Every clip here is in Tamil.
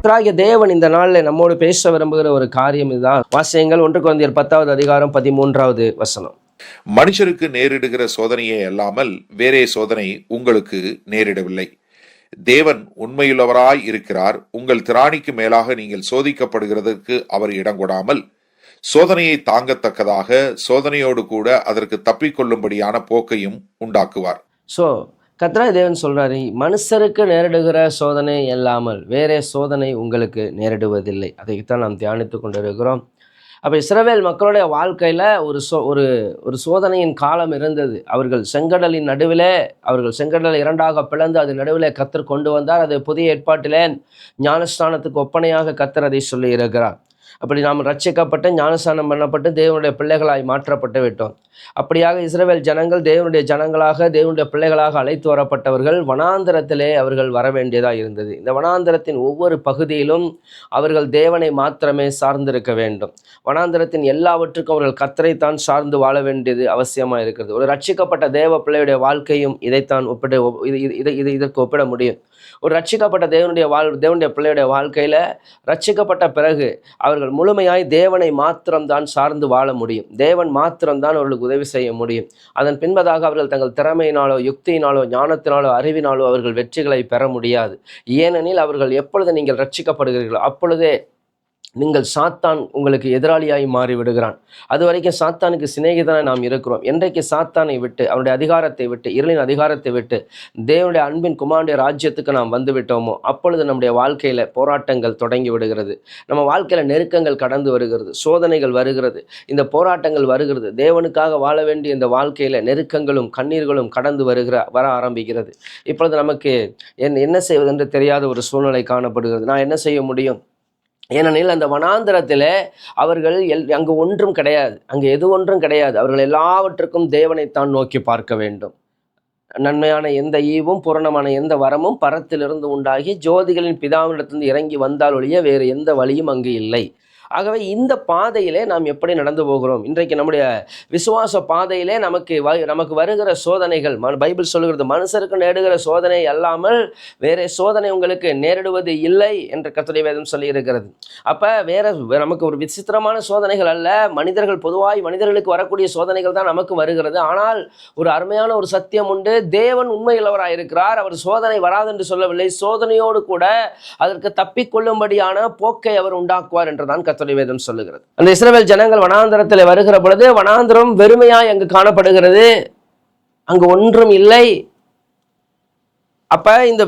கர்த்தராகிய தேவன் இந்த நாளில் நம்மோடு பேச விரும்புகிற ஒரு காரியம் இதுதான். வாசியங்கள் 1 கொரிந்தியர் 10வது அதிகாரம் 13வது வசனம். மனுஷருக்கு நேரிடுகிற சோதனையே அல்லாமல் வேறே சோதனை உங்களுக்கு நேரிடவில்லை. தேவன் உண்மையுள்ளவராய் இருக்கிறார். உங்கள் திராணிக்கு மேலாக நீங்கள் சோதிக்கப்படுகிறதற்கு அவர் இடங்கொடாமல் சோதனையை தாங்கத்தக்கதாக சோதனையோடு கூட அதற்கு தப்பிக்கொள்ளும்படியான போக்கையும் உண்டாக்குவார். கர்த்தராகிய தேவன் சொல்றாரு, மனுஷருக்கு நேரிடுகிற சோதனை இல்லாமல் வேறே சோதனை உங்களுக்கு நேரிடுவதில்லை. அதைத்தான் நாம் தியானித்து கொண்டிருக்கிறோம். அப்போ இஸ்ரவேல் மக்களுடைய வாழ்க்கையில் ஒரு சோதனையின் காலம் இருந்தது. அவர்கள் செங்கடலின் நடுவிலே, அவர்கள் செங்கடலை இரண்டாக பிளந்து அது நடுவிலே கர்த்தர் கொண்டு வந்தார். அது புதிய ஏற்பாட்டிலே ஞானஸ்தானத்துக்கு ஒப்பனையாக கர்த்தர் அதை சொல்லி இருக்கிறார். அப்படி நாம் ரட்சிக்கப்பட்டு ஞானஸ்தானம் பண்ணப்பட்டு தேவனுடைய பிள்ளைகளாய் மாற்றப்பட்டு விட்டோம். அப்படியாக இஸ்ரவேல் ஜனங்கள் தேவனுடைய ஜனங்களாக, தேவனுடைய பிள்ளைகளாக அழைத்து வரப்பட்டவர்கள் வனாந்தரத்திலே அவர்கள் வர வேண்டியதாக இருந்தது. இந்த வனாந்தரத்தின் ஒவ்வொரு பகுதியிலும் அவர்கள் தேவனை மாத்திரமே சார்ந்திருக்க வேண்டும். வனாந்தரத்தின் எல்லாவற்றுக்கும் அவர்கள் கர்த்தரைத்தான் சார்ந்து வாழ வேண்டியது அவசியமாக இருக்கிறது. ஒரு ரட்சிக்கப்பட்ட தேவ பிள்ளையுடைய வாழ்க்கையும் இதைத்தான் இதற்கு ஒப்பிட முடியும். ஒரு ரட்சிக்கப்பட்ட தேவனுடைய பிள்ளையுடைய வாழ்க்கையில் ரட்சிக்கப்பட்ட பிறகு அவர்கள் முழுமையாய் தேவனை மாத்திரம்தான் சார்ந்து வாழ முடியும். தேவன் மாத்திரம்தான் அவர்களுக்கு உதவி செய்ய முடியும். அதன் பின்பதாக அவர்கள் தங்கள் திறமையினாலோ, யுக்தியினாலோ, ஞானத்தினாலோ, அறிவினாலோ அவர்கள் வெற்றிகளை பெற முடியாது. ஏனெனில் அவர்கள் எப்பொழுது நீங்கள் ரட்சிக்கப்படுகிறீர்களோ அப்பொழுதே நீங்கள் சாத்தான் உங்களுக்கு எதிராளியாய் மாறி விடுகிறான். அது வரைக்கும் சாத்தானுக்கு சிநேகிதனாக நாம் இருக்கிறோம். என்றைக்கு சாத்தானை விட்டு, அவனுடைய அதிகாரத்தை விட்டு, இருளின் அதிகாரத்தை விட்டு தேவனுடைய அன்பின் குமாரனுடைய ராஜ்யத்துக்கு நாம் வந்து விட்டோமோ அப்பொழுது நம்முடைய வாழ்க்கையில் போராட்டங்கள் தொடங்கி விடுகிறது. நம்ம வாழ்க்கையில் நெருக்கங்கள் கடந்து வருகிறது, சோதனைகள் வருகிறது, இந்த போராட்டங்கள் வருகிறது. தேவனுக்காக வாழ வேண்டிய இந்த வாழ்க்கையில் நெருக்கங்களும் கண்ணீர்களும் கடந்து வர ஆரம்பிக்கிறது. இப்பொழுது நமக்கு என்ன செய்வதென்று தெரியாத ஒரு சூழ்நிலை காணப்படுகிறது. நான் என்ன செய்ய முடியும்? ஏனெனில் அந்த வனாந்திரத்தில் அவர்கள் அங்கு ஒன்றும் கிடையாது, அங்கு எது ஒன்றும் கிடையாது. அவர்கள் எல்லாவற்றுக்கும் தேவனைத்தான் நோக்கி பார்க்க வேண்டும். நன்மையான எந்த ஈவும் பூரணமான எந்த வரமும் பரத்திலிருந்து உண்டாகி ஜோதிகளின் பிதாவினிடத்திலிருந்து இறங்கி வந்தால் ஒழிய வேறு எந்த வழியும் அங்கு இல்லை. ஆகவே இந்த பாதையிலே நாம் எப்படி நடந்து போகிறோம்? இன்றைக்கு நம்முடைய விசுவாச பாதையிலே நமக்கு வருகிற சோதனைகள், பைபிள் சொல்லுகிறது, மனுஷருக்கு நேரிடுகிற சோதனை அல்லாமல் வேற சோதனை உங்களுக்கு நேரிடுவது இல்லை என்று கர்த்தருடைய வேதம் சொல்லி இருக்கிறது. அப்போ நமக்கு ஒரு விசித்திரமான சோதனைகள் அல்ல, மனிதர்களுக்கு வரக்கூடிய சோதனைகள் தான் நமக்கு வருகிறது. ஆனால் ஒரு அருமையான ஒரு சத்தியம் உண்டு, தேவன் உண்மையுள்ளவராக இருக்கிறார். அவர் சோதனை வராது என்று சொல்லவில்லை, சோதனையோடு கூட அதற்கு தப்பிக்கொள்ளும்படியான போக்கை அவர் உண்டாக்குவார் என்றுதான் வேதம் சொல்லுகிறது. அந்த இஸ்ரவேல் ஜனங்கள் வனாந்தரத்தில் வருகிற பொழுது வனாந்தரம் வெறுமையாய் அங்கு காணப்படுகிறது, அங்கு ஒன்றும் இல்லை. அப்ப இந்த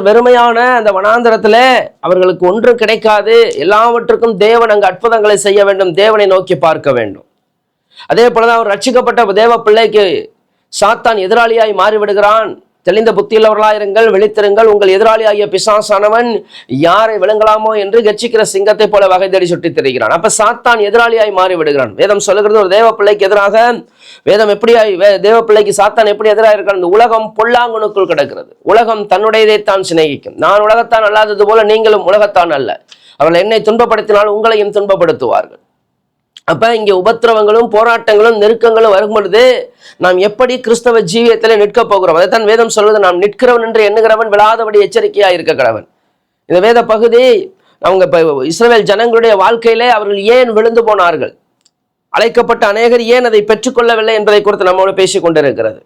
வெறுமையான அந்த வனாந்தரத்தில் அவர்களுக்கு ஒன்றும் கிடைக்காது. எல்லாவற்றுக்கும் தேவன் அங்கு அற்புதங்களை செய்ய வேண்டும், தேவனை நோக்கி பார்க்க வேண்டும். அதே போலதான் அவர் ரட்சிக்கப்பட்ட தேவ பிள்ளைக்கு சாத்தான் எதிராளியாய் மாறிவிடுகிறான். தெளிந்த புத்தியுள்ளவர்களாயிருங்கள், விழித்திருங்கள், உங்கள் எதிராளியாகிய பிசாசானவன் யாரை விளங்கலாமோ என்று கர்ச்சிக்கிற சிங்கத்தை போல வகை தேடி சுட்டி திரிகிறான். அப்ப சாத்தான் எதிராளியாய் மாறி விடுகிறான். வேதம் சொல்லுகிறது, ஒரு தேவ பிள்ளைக்கு எதிராக வேதம் தேவ பிள்ளைக்கு சாத்தான் எப்படி எதிராக இருக்கிறான்? இந்த உலகம் பொல்லாங்கனுக்குள் கிடக்கிறது. உலகம் தன்னுடையதைத்தான் சிநேகிக்கும். நான் உலகத்தான் அல்லாதது போல நீங்களும் உலகத்தான் அல்ல. அவர்கள் என்னை துன்பப்படுத்தினால் உங்களையும் துன்பப்படுத்துவார்கள். அப்ப இங்கே உபத்திரவங்களும் போராட்டங்களும் நெருக்கங்களும் வரும் பொழுது நாம் எப்படி கிறிஸ்தவ ஜீவியத்தில் நிற்க போகிறோம்? அதைத்தான் வேதம் சொல்வது, நாம் நிற்கிறவன் என்று எண்ணுகிறவன் விழாதபடி எச்சரிக்கையா இருக்க கடவன். இந்த வேத பகுதி அவங்க இஸ்ரவேல் ஜனங்களுடைய வாழ்க்கையிலே அவர்கள் ஏன் விழுந்து போனார்கள், அழைக்கப்பட்ட அநேகர் ஏன் அதை பெற்றுக்கொள்ளவில்லை என்பதை குறித்து நம்மோடு பேசிக் கொண்டிருக்கிறது.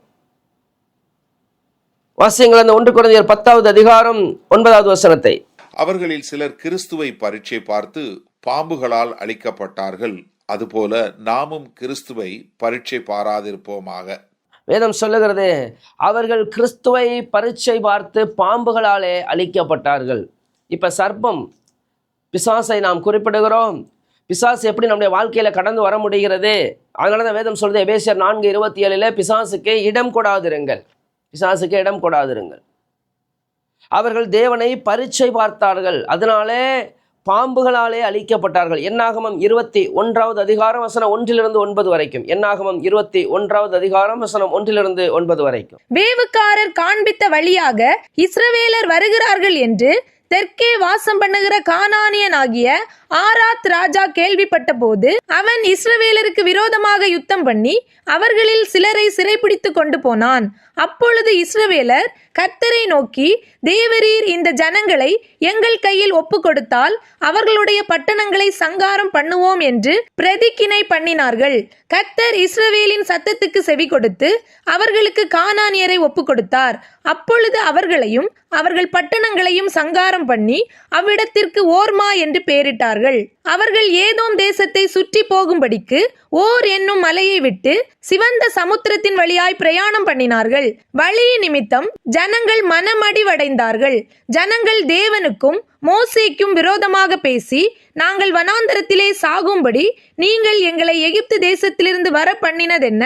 வாசியங்கள் அந்த 1 கொரிந்தியர் 10வது அதிகாரம் 9வது வசனத்தை. அவர்களில் சிலர் கிறிஸ்துவை பரீட்சை பார்த்து பாம்புகளால் அழிக்கப்பட்டார்கள், அதுபோல நாமும் கிறிஸ்துவை பரீட்சை பாராதிருப்போமாக. வேதம் சொல்லுகிறது, அவர்கள் கிறிஸ்துவை பரீட்சை பார்த்து பாம்புகளாலே அழிக்கப்பட்டார்கள். இப்ப சர்ப்பம், பிசாசை நாம் குறிப்பிடுகிறோம். பிசாசு எப்படி நம்முடைய வாழ்க்கையில கடந்து வர முடிகிறது? அதனாலதான் வேதம் சொல்றது எபேசியர் 4:27 பிசாசுக்கு இடம் கொடாதிருங்கள், பிசாசுக்கு இடம் கொடாதிருங்கள். அவர்கள் தேவனை பரீட்சை பார்த்தார்கள், அதனாலே பாம்புகளாலே அழிக்கப்பட்டார்கள். என்னாகமம் 21வது அதிகாரம் வசனம் 1-9 வரைக்கும். என்னாகமம் 21வது அதிகாரம் வசனம் 1-9 வரைக்கும். வேவுக்காரர் காண்பித்த வழியாக இஸ்ரவேலர் வருகிறார்கள் என்று தெற்கே வாசம் பண்ணுகிற கானானியன் ஆகிய ஆராத் ராஜா கேள்விப்பட்ட போது அவன் இஸ்ரவேலருக்கு விரோதமாக யுத்தம் பண்ணி அவர்களில் சிலரை சிறைப்பிடித்து கொண்டு போனான். அப்பொழுது இஸ்ரவேலர் கர்த்தரை நோக்கி, தேவரீர் இந்த ஜனங்களை எங்கள் கையில் ஒப்பு கொடுத்தால் அவர்களுடைய பட்டணங்களை சங்காரம் பண்ணுவோம் என்று பிரதிக்கினை பண்ணினார்கள். கர்த்தர் இஸ்ரவேலின் சத்தத்துக்கு செவி கொடுத்து அவர்களுக்கு கானானியரை ஒப்பு கொடுத்தார். அப்பொழுது அவர்களையும் அவர்கள் பட்டணங்களையும் சங்காரம் பண்ணி அவ்விடத்திற்கு ஓர்மா என்று பெயரிட்டார்கள். அவர்கள் ஏதோம் தேசத்தை சுற்றி போகும்படிக்கு ஓர் என்னும் மலையை விட்டு சிவந்த சமுத்திரத்தின் வழியாய் பிரயாணம் பண்ணினார்கள். வழி நிமித்தம் ஜனங்கள் மனமடிவடைந்தார்கள். ஜனங்கள் தேவனுக்கும் மோசேக்கும் விரோதமாக பேசி, நாங்கள் வனாந்தரத்திலே சாகும்படி நீங்கள் எங்களை எகிப்து தேசத்திலிருந்து வர பண்ணினதென்ன?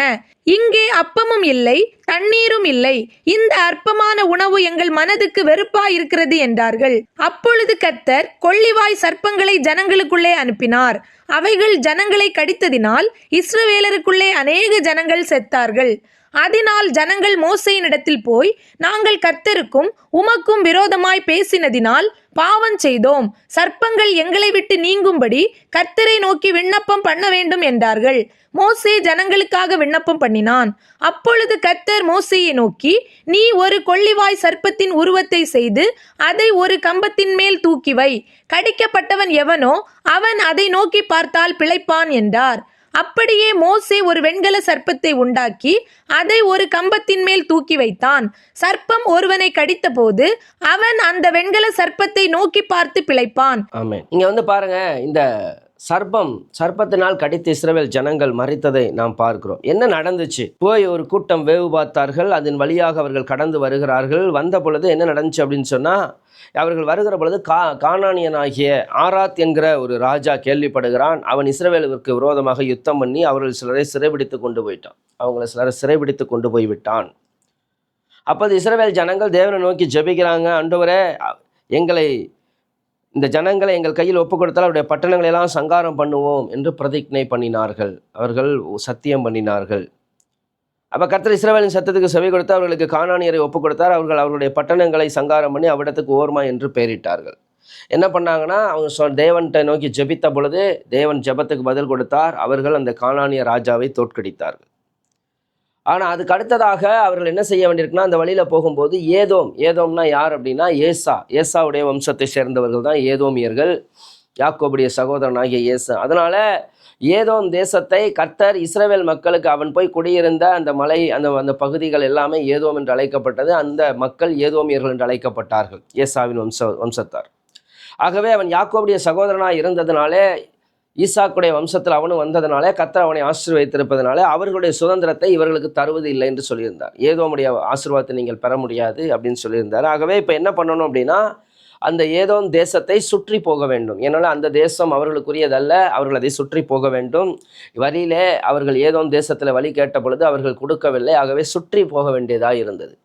இங்கே அப்பமும் இல்லை, தண்ணீரும் இல்லை. இந்த அற்பமான உணவு எங்கள் மனதுக்கு வெறுப்பாயிருக்கிறது என்றார்கள். அப்பொழுது கர்த்தர் கொள்ளிவாய் சர்ப்பங்களை ஜனங்களுக்குள்ளே அனுப்பினார். அவைகள் ஜனங்களை கடித்ததினால் இஸ்ரவேலருக்குள்ளே அநேக ஜனங்கள் செத்தார்கள். அதனால் ஜனங்கள் மோசேயினிடத்தில் போய், நாங்கள் கர்த்தருக்கும் உமக்கும் விரோதமாய் பேசினதினால் பாவம் செய்தோம். சர்ப்பங்கள் எங்களை விட்டு நீங்கும்படி கர்த்தரை நோக்கி விண்ணப்பம் பண்ண வேண்டும் என்றார்கள். மோசே ஜனங்களுக்காக விண்ணப்பம் பண்ணினான். அப்பொழுது கர்த்தர் மோசேயை நோக்கி, நீ ஒரு கொள்ளிவாய் சர்ப்பத்தின் உருவத்தை செய்து அதை ஒரு கம்பத்தின் மேல் தூக்கி வை. கடிக்கப்பட்டவன் எவனோ அவன் அதை நோக்கி பார்த்தால் பிழைப்பான் என்றார். அப்படியே மோசே ஒரு வெண்கல சர்ப்பத்தை உண்டாக்கி அதை ஒரு கம்பத்தின் மேல் தூக்கி வைத்தான். சர்ப்பம் ஒருவனை கடித்த போது அவன் அந்த வெண்கல சர்ப்பத்தை நோக்கி பார்த்து பிழைப்பான். ஆமென். இங்க பாருங்க, இந்த சர்ப்பத்தினால் கடித்த இஸ்ரவேல் ஜனங்கள் மரித்ததை நாம் பார்க்கிறோம். என்ன நடந்துச்சு? போய் ஒரு கூட்டம் வேவு பார்த்தார்கள். அதன் வழியாக அவர்கள் கடந்து வருகிறார்கள். வந்த பொழுது என்ன நடந்துச்சு அப்படின்னு சொன்னா, அவர்கள் வருகிற பொழுது கானானியனாகிய ஆராத் என்கிற ஒரு ராஜா கேள்விப்படுகிறான். அவன் இஸ்ரவேலுக்கு விரோதமாக யுத்தம் பண்ணி அவர்கள் சிலரை சிறைபிடித்து கொண்டு போயிட்டான். சிலரை சிறைபிடித்து கொண்டு போய்விட்டான். அப்போது இஸ்ரவேல் ஜனங்கள் தேவனை நோக்கி ஜெபிக்கிறாங்க. ஆண்டவரே, இந்த ஜனங்களை எங்கள் கையில் ஒப்பு கொடுத்தால் அவருடைய பட்டணங்களை எல்லாம் சங்காரம் பண்ணுவோம் என்று பிரதிஜ்ஞை பண்ணினார்கள். அவர்கள் சத்தியம் பண்ணினார்கள். அப்போ கர்த்தர் இஸ்ரவேலின் சத்தத்துக்கு செவி கொடுத்து அவர்களுக்கு கானானியரை ஒப்பு கொடுத்தார். அவர்களுடைய பட்டணங்களை சங்காரம் பண்ணி அவ்விடத்துக்கு ஓர்மா என்று பெயரிட்டார்கள். என்ன பண்ணாங்கன்னா, அவங்க தேவன்கிட்ட நோக்கி ஜெபித்த பொழுது தேவன் ஜெபத்துக்கு பதில் கொடுத்தார். அவர்கள் அந்த கானானிய ராஜாவை தோற்கடித்தார்கள். ஆனால் அதுக்கு அடுத்ததாக அவர்கள் என்ன செய்ய வேண்டியிருக்குன்னா, அந்த வழியில் போகும்போது ஏதோம்னா யார் அப்படின்னா, ஏசாவுடைய வம்சத்தை சேர்ந்தவர்கள் தான் ஏதோமியர்கள், யாக்கோபுடைய சகோதரனாகிய ஏசா. அதனால் ஏதோம் தேசத்தை கர்த்தர் இஸ்ரவேல் மக்களுக்கு, அவன் போய் குடியிருந்த அந்த மலை, அந்த பகுதிகள் எல்லாமே ஏதோம் என்று அழைக்கப்பட்டது. அந்த மக்கள் ஏதோமியர்கள் என்று அழைக்கப்பட்டார்கள், ஏசாவின் வம்சத்தார். ஆகவே அவன் யாக்கோபுடைய சகோதரனாக இருந்ததுனாலே, ஈசாக்குடைய வம்சத்தில் அவனும் வந்ததுனாலே, கர்த்தர் அவனை ஆசீர்வதித்திருப்பதனாலே அவர்களுடைய சுதந்திரத்தை இவர்களுக்கு தருவது இல்லை என்று சொல்லியிருந்தார். ஏதோமுடைய ஆசீர்வாதத்தை நீங்கள் பெற முடியாது அப்படின்னு சொல்லியிருந்தார். ஆகவே இப்போ என்ன பண்ணணும் அப்படின்னா, அந்த ஏதோம் தேசத்தை சுற்றி போக வேண்டும். ஏன்னால அந்த தேசம் அவர்களுக்குரியதல்ல, அவர்கள் அதை சுற்றி போக வேண்டும். வழியிலே அவர்கள் ஏதோம் தேசத்தில் வழி கேட்ட பொழுது அவர்கள் கொடுக்கவில்லை. ஆகவே சுற்றி போக வேண்டியதாக இருந்தது.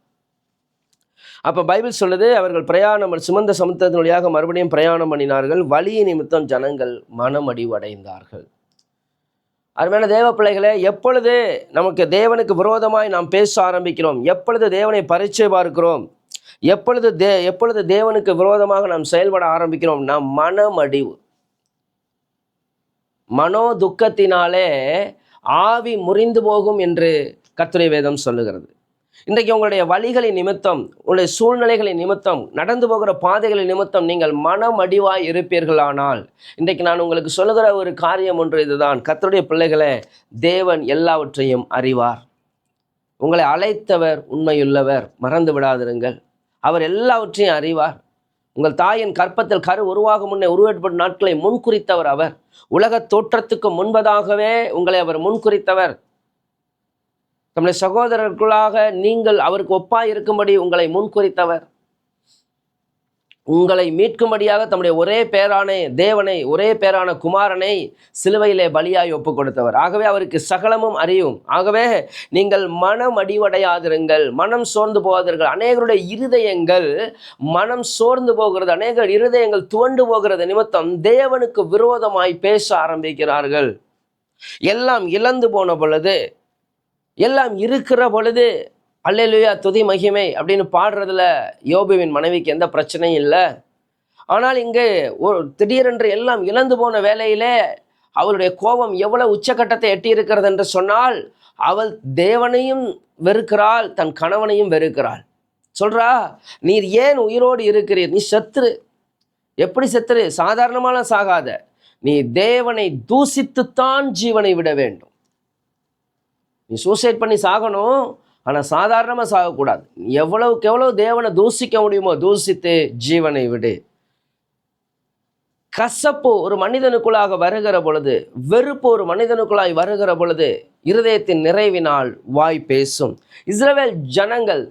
அப்போ பைபிள் சொல்லுது, அவர்கள் சிமந்த சமுத்திரத்தின் வழியாக மறுபடியும் பிரயாணம் பண்ணினார்கள். வழி நிமித்தம் ஜனங்கள் மனமடிவடைந்தார்கள். அருமையான தேவ பிள்ளைகளே, எப்பொழுது நமக்கு தேவனுக்கு விரோதமாய் நாம் பேச ஆரம்பிக்கிறோம், எப்பொழுது தேவனை பரீட்சை பார்க்கிறோம், எப்பொழுது தேவனுக்கு விரோதமாக நாம் செயல்பட ஆரம்பிக்கிறோம், நாம் மனமடிவு, மனோ துக்கத்தினாலே ஆவி முறிந்து போகும் என்று கர்த்தருடைய வேதம் சொல்லுகிறது. இன்றைக்கு உங்களுடைய வழிகளின் நிமித்தம், உங்களுடைய சூழ்நிலைகளின் நிமித்தம், நடந்து போகிற பாதைகளின் நிமித்தம் நீங்கள் மனமடிவாய் இருப்பீர்களானால், இன்றைக்கு நான் உங்களுக்கு சொல்லுகிற ஒரு காரியம் ஒன்று இதுதான். கர்த்தருடைய பிள்ளைகளே, தேவன் எல்லாவற்றையும் அறிவார். உங்களை அழைத்தவர் உண்மையுள்ளவர், மறந்து விடாதிருங்கள். அவர் எல்லாவற்றையும் அறிவார். உங்கள் தாயின் கற்பத்தில் கரு உருவாகும் முன்னே உருவேற்படும் நாட்களை முன்குறித்தவர் அவர். உலக தோற்றத்துக்கு முன்பதாகவே உங்களை அவர் முன்குறித்தவர். தம்முடைய சகோதரர்களுக்காக நீங்கள் அவருக்கு ஒப்பாய் இருக்கும்படி உங்களை முன்குறித்தவர். உங்களை மீட்கும்படியாக தம்முடைய ஒரே பேரான குமாரனை சிலுவையிலே பலியாய் ஒப்பு கொடுத்தவர். ஆகவே அவருக்கு சகலமும் அறியும். ஆகவே நீங்கள் மனம் அடிவடையாதிருங்கள், மனம் சோர்ந்து போகாதீர்கள். அநேகருடைய இருதயங்கள் மனம் சோர்ந்து போகிறது, அநேகர் இருதயங்கள் துவண்டு போகிறது நிமித்தம் தேவனுக்கு விரோதமாய் பேச ஆரம்பிக்கிறார்கள். எல்லாம் இழந்து போன பொழுது, எல்லாம் இருக்கிற பொழுது அல்லேலூயா துதி மகிமை அப்படின்னு பாடுறதுல யோபுவின் மனைவிக்கு எந்த பிரச்சனையும் இல்லை. ஆனால் இங்கே ஒரு திடீரென்று எல்லாம் இழந்து போன வேளையிலே அவளுடைய கோபம் எவ்வளவு உச்சக்கட்டத்தை எட்டியிருக்கிறது என்று சொன்னால், அவள் தேவனையும் வெறுக்கிறாள், தன் கணவனையும் வெறுக்கிறாள். சொல்றா, நீர் ஏன் உயிரோடு இருக்கிறீர்? நீ செத்துரு. எப்படி செத்துரு? சாதாரணமான சாகாத, நீ தேவனை தூசித்துத்தான் ஜீவனை விட வேண்டும். நீ சூசைட் பண்ணி சாகணும், ஆனால் சாதாரணமாக சாகக்கூடாது. எவ்வளவுக்கு எவ்வளவு தேவனை தூசிக்க முடியுமோ தூசித்து ஜீவனை விடு. கசப்பு ஒரு மனிதனுக்குள்ளாக வருகிற பொழுது, வெறுப்பு ஒரு மனிதனுக்குள்ளாய் வருகிற பொழுது, இருதயத்தின் நிறைவினால் வாய் பேசும். இஸ்ரவேல் ஜனங்கள்,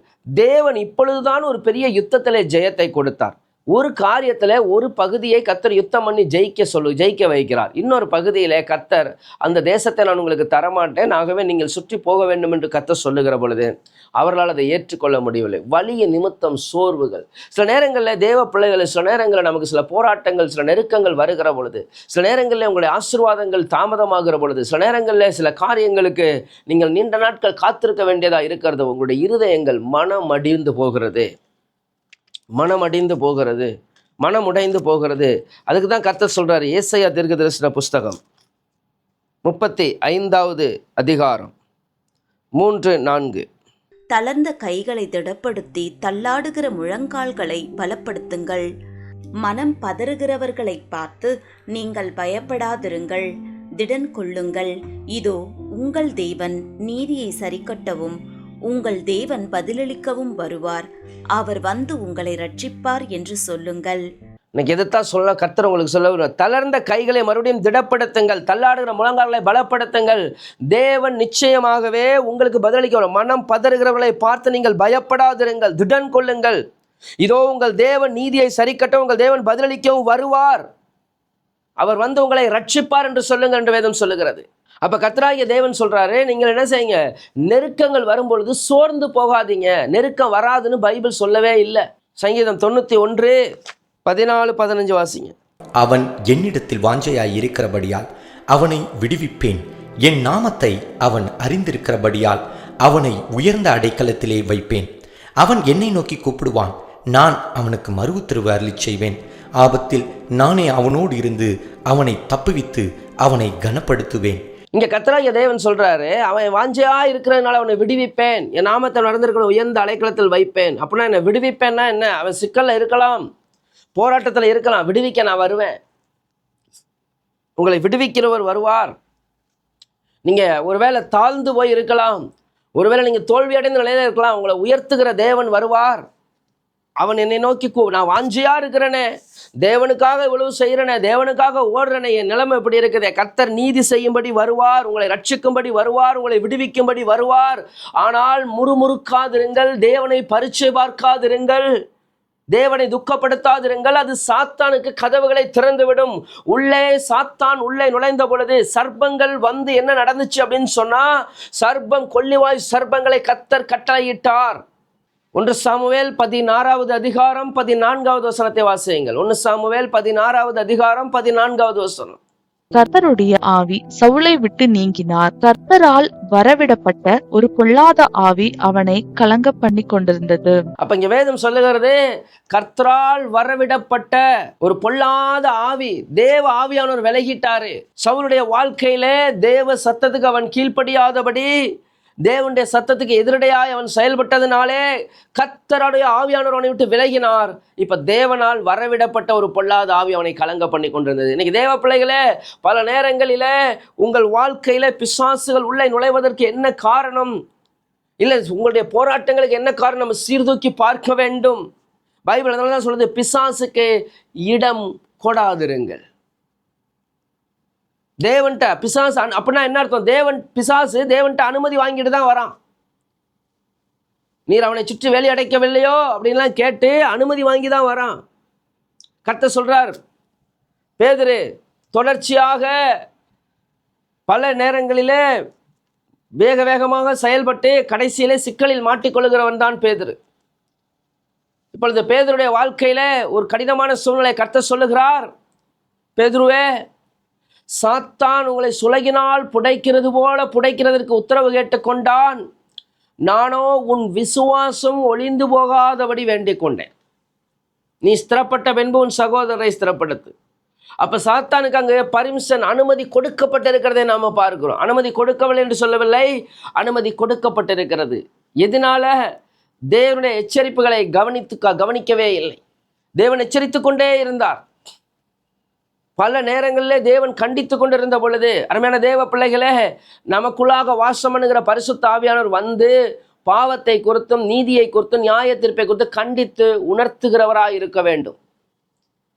தேவன் இப்பொழுதுதான் ஒரு பெரிய யுத்தத்திலே ஜெயத்தை கொடுத்தார். ஒரு காரியத்தில் ஒரு பகுதியை கர்த்தர் யுத்தம் பண்ணி ஜெயிக்க வைக்கிறார். இன்னொரு பகுதியிலே கர்த்தர், அந்த தேசத்தை நான் உங்களுக்கு தரமாட்டேன், ஆகவே நீங்கள் சுற்றி போக வேண்டும் என்று கர்த்தர் சொல்லுகிற பொழுது அவர்களால் அதை ஏற்றுக்கொள்ள முடியவில்லை. வலிய நிமித்தம் சோர்வுகள், சில நேரங்களில் தேவ பிள்ளைகள், சில நேரங்களில் நமக்கு சில போராட்டங்கள், சில நெருக்கங்கள் வருகிற பொழுது, சில நேரங்களில் உங்களுடைய ஆசீர்வாதங்கள் தாமதமாகிற பொழுது, சில நேரங்களில் சில காரியங்களுக்கு நீங்கள் நீண்ட நாட்கள் காத்திருக்க வேண்டியதாக இருக்கிறது. உங்களுடைய இருதயங்கள் மனமடிந்து போகிறது, மனமடிந்து போகிறது, மனமுடைந்து போகிறது. அதுக்கு தான் கர்த்தர் சொல்றாரு, ஏசாயா தீர்க்கதரிசன புஸ்தகம் 35வது அதிகாரம் 3-4. தளர்ந்த கைகளை திடப்படுத்தி தள்ளாடுகிற முழங்கால்களை பலப்படுத்துங்கள். மனம் பதறுகிறவர்களை பார்த்து நீங்கள் பயப்படாதிருங்கள், திடன் கொள்ளுங்கள். இதோ உங்கள் தேவன் நீதியை சரிக்கட்டவும் உங்கள் தேவன் பதிலளிக்கவும் வருவார். அவர் வந்து உங்களை ரட்சிப்பார் என்று சொல்லுங்கள். இன்னைக்கு எதைத்தான் சொல்ல கர்த்தர் உங்களுக்கு சொல்ல, தளர்ந்த கைகளை மறுபடியும் திடப்படுத்துங்கள், தள்ளாடுகிற முழங்கால்களை பலப்படுத்துங்கள். தேவன் நிச்சயமாகவே உங்களுக்கு பதிலளிக்க வரும். மனம் பதறுகிறவர்களை பார்த்து நீங்கள் பயப்படாதிருங்கள், திடன் கொள்ளுங்கள். இதோ உங்கள் தேவன் நீதியை சரிக்கட்ட உங்கள் தேவன் பதிலளிக்கவும் வருவார். அவர் வந்து உங்களை ரட்சிப்பார் என்று சொல்லுங்கள் என்று வேதம் சொல்லுகிறது. அப்ப கர்த்தராகிய தேவன் சொல்றாரு, நீங்கள் என்ன செய்யுங்க, நெருக்கங்கள் வரும்பொழுது சோர்ந்து போகாதீங்க. நெருக்கம் வராதுன்னு பைபிள் சொல்லவே இல்லை. சங்கீதம் 91:14-15 வாசிங்க. அவன் என்னிடத்தில் வாஞ்சையாய் இருக்கிறபடியால் அவனை விடுவிப்பேன். என் நாமத்தை அவன் அறிந்திருக்கிறபடியால் அவனை உயர்ந்த அடைக்கலத்திலே வைப்பேன். அவன் என்னை நோக்கி கூப்பிடுவான், நான் அவனுக்கு மறு உத்தரவு அருளிச் செய்வேன். ஆபத்தில் நானே அவனோடு இருந்து அவனை தப்புவித்து அவனை கனப்படுத்துவேன். இங்க கர்த்தராகிய தேவன் சொல்றாரு, அவன் வாஞ்சையா இருக்கிறதுனால அவனை விடுவிப்பேன், என் நாமத்தை நடந்திருக்கிற உயர்ந்த அடைக்கலத்தில் வைப்பேன். அப்படின்னா என்ன விடுவிப்பேன்னா என்ன? அவன் சிக்கல்ல இருக்கலாம், போராட்டத்தில் இருக்கலாம், விடுவிக்க நான் வருவேன். உங்களை விடுவிக்கிறவர் வருவார். நீங்க ஒருவேளை தாழ்ந்து போய் இருக்கலாம், ஒருவேளை நீங்க தோல்வி அடைந்த நிலையில இருக்கலாம், உங்களை உயர்த்துகிற தேவன் வருவார். அவன் என்னை நோக்கி நான் வாஞ்சியா இருக்கிறேனே, தேவனுக்காக இவ்வளவு செய்கிறேனே, தேவனுக்காக ஓடுறேனே, என் நிலைமை எப்படி இருக்குது? கர்த்தர் நீதி செய்யும்படி வருவார், உங்களை ரட்சிக்கும்படி வருவார், உங்களை விடுவிக்கும்படி வருவார். ஆனால் முறுமுறுக்காதிருங்கள், தேவனை பரீட்சை பார்க்காதிருங்கள், தேவனை துக்கப்படுத்தாதிருங்கள். அது சாத்தானுக்கு கதவுகளை திறந்துவிடும். உள்ளே சாத்தான் உள்ளே நுழைந்த பொழுது சர்ப்பங்கள் வந்து என்ன நடந்துச்சு அப்படின்னு சொன்னா, சர்ப்பம் கொள்ளிவாய் சர்ப்பங்களை கர்த்தர் கட்டளையிட்டார். 1 சாமுவேல் 16வது அதிகாரம் 14வது வசனத்தை வாசியுங்கள். 1 சாமுவேல் 16வது அதிகாரம் 14வது வசனம். கர்த்தருடைய ஆவி சவுலை விட்டு நீங்கினார். கர்த்தரால் வரவிடப்பட்ட ஒரு பொல்லாத ஆவி அவனை கலங்க பண்ணி கொண்டிருந்தது. அப்ப இங்க வேதம் சொல்லுகிறது, கர்த்தரால் வரவிடப்பட்ட ஒரு பொல்லாத ஆவி, தேவ ஆவியானவர் விலகிட்டாரு. சவுலுடைய வாழ்க்கையில தேவ சத்தத்துக்கு அவன் கீழ்ப்படியாதபடி, தேவனுடைய சத்தத்துக்கு எதிரடையாய் அவன் செயல்பட்டதுனாலே கர்த்தருடைய ஆவியானவர் அவனை விட்டு விலகினார். இப்ப தேவனால் வரவிடப்பட்ட ஒரு பொல்லாத ஆவி அவனை கலங்க பண்ணி கொண்டிருந்தது. இன்னைக்கு தேவ பிள்ளைகளே, பல நேரங்களில உங்கள் வாழ்க்கையில பிசாசுகள் உள்ளே நுழைவதற்கு என்ன காரணம்? இல்லை, உங்களுடைய போராட்டங்களுக்கு என்ன காரணம்? நம்ம சீர்தூக்கி பார்க்க வேண்டும். பைபிள் அதனால தான் சொல்லுது, பிசாசுக்கு இடம் கொடாதிருங்கள். தேவன்ட்ட பிசாசு அப்படின்னா என்ன அர்த்தம்? பிசாசு தேவன்ட்ட அனுமதி வாங்கிட்டு தான் வரான். நீர் அவனை சுற்றி வேலி அடைக்கவில்லையோ அப்படின்லாம் கேட்டு அனுமதி வாங்கி தான் வரான். கர்த்தர் சொல்றார், பேதுரு தொடர்ச்சியாக பல நேரங்களிலே வேக வேகமாக செயல்பட்டு கடைசியிலே சிக்கலில் மாட்டிக்கொள்கிறவன் தான் பேதுரு. இப்பொழுது பேதுருடைய வாழ்க்கையில ஒரு கடினமான சூழ்நிலை கர்த்தர் சொல்லுகிறார், பேதுருவே, சாத்தான் உங்களை சுலகினால் புடைக்கிறது போல புடைக்கிறதற்கு உத்தரவு கேட்டுக்கொண்டான். நானோ உன் விசுவாசம் ஒளிந்து போகாதபடி வேண்டிக் கொண்டேன். நீ ஸ்திரப்பட்ட பின்பு உன் சகோதரரை ஸ்திரப்படுத்து. அப்போ சாத்தானுக்கு அங்கே பர்மிஷன், அனுமதி கொடுக்கப்பட்டிருக்கிறதை நாம் பார்க்கிறோம். அனுமதி கொடுக்கவில்லை என்று சொல்லவில்லை, அனுமதி கொடுக்கப்பட்டிருக்கிறது. எதனால? தேவனுடைய எச்சரிப்புகளை கவனிக்கவே இல்லை. தேவன் எச்சரித்து கொண்டே இருந்தார். பல நேரங்களிலே தேவன் கண்டித்து கொண்டிருந்த பொழுது, அருமையான தேவ பிள்ளைகளே, நமக்குள்ளாக வாசம் பண்ணுகிற பரிசுத்த ஆவியானவர் வந்து பாவத்தை குறித்தும் நீதியை குறித்தும் நியாய தீர்ப்பை குறித்து கண்டித்து உணர்த்துகிறவராக இருக்க வேண்டும்.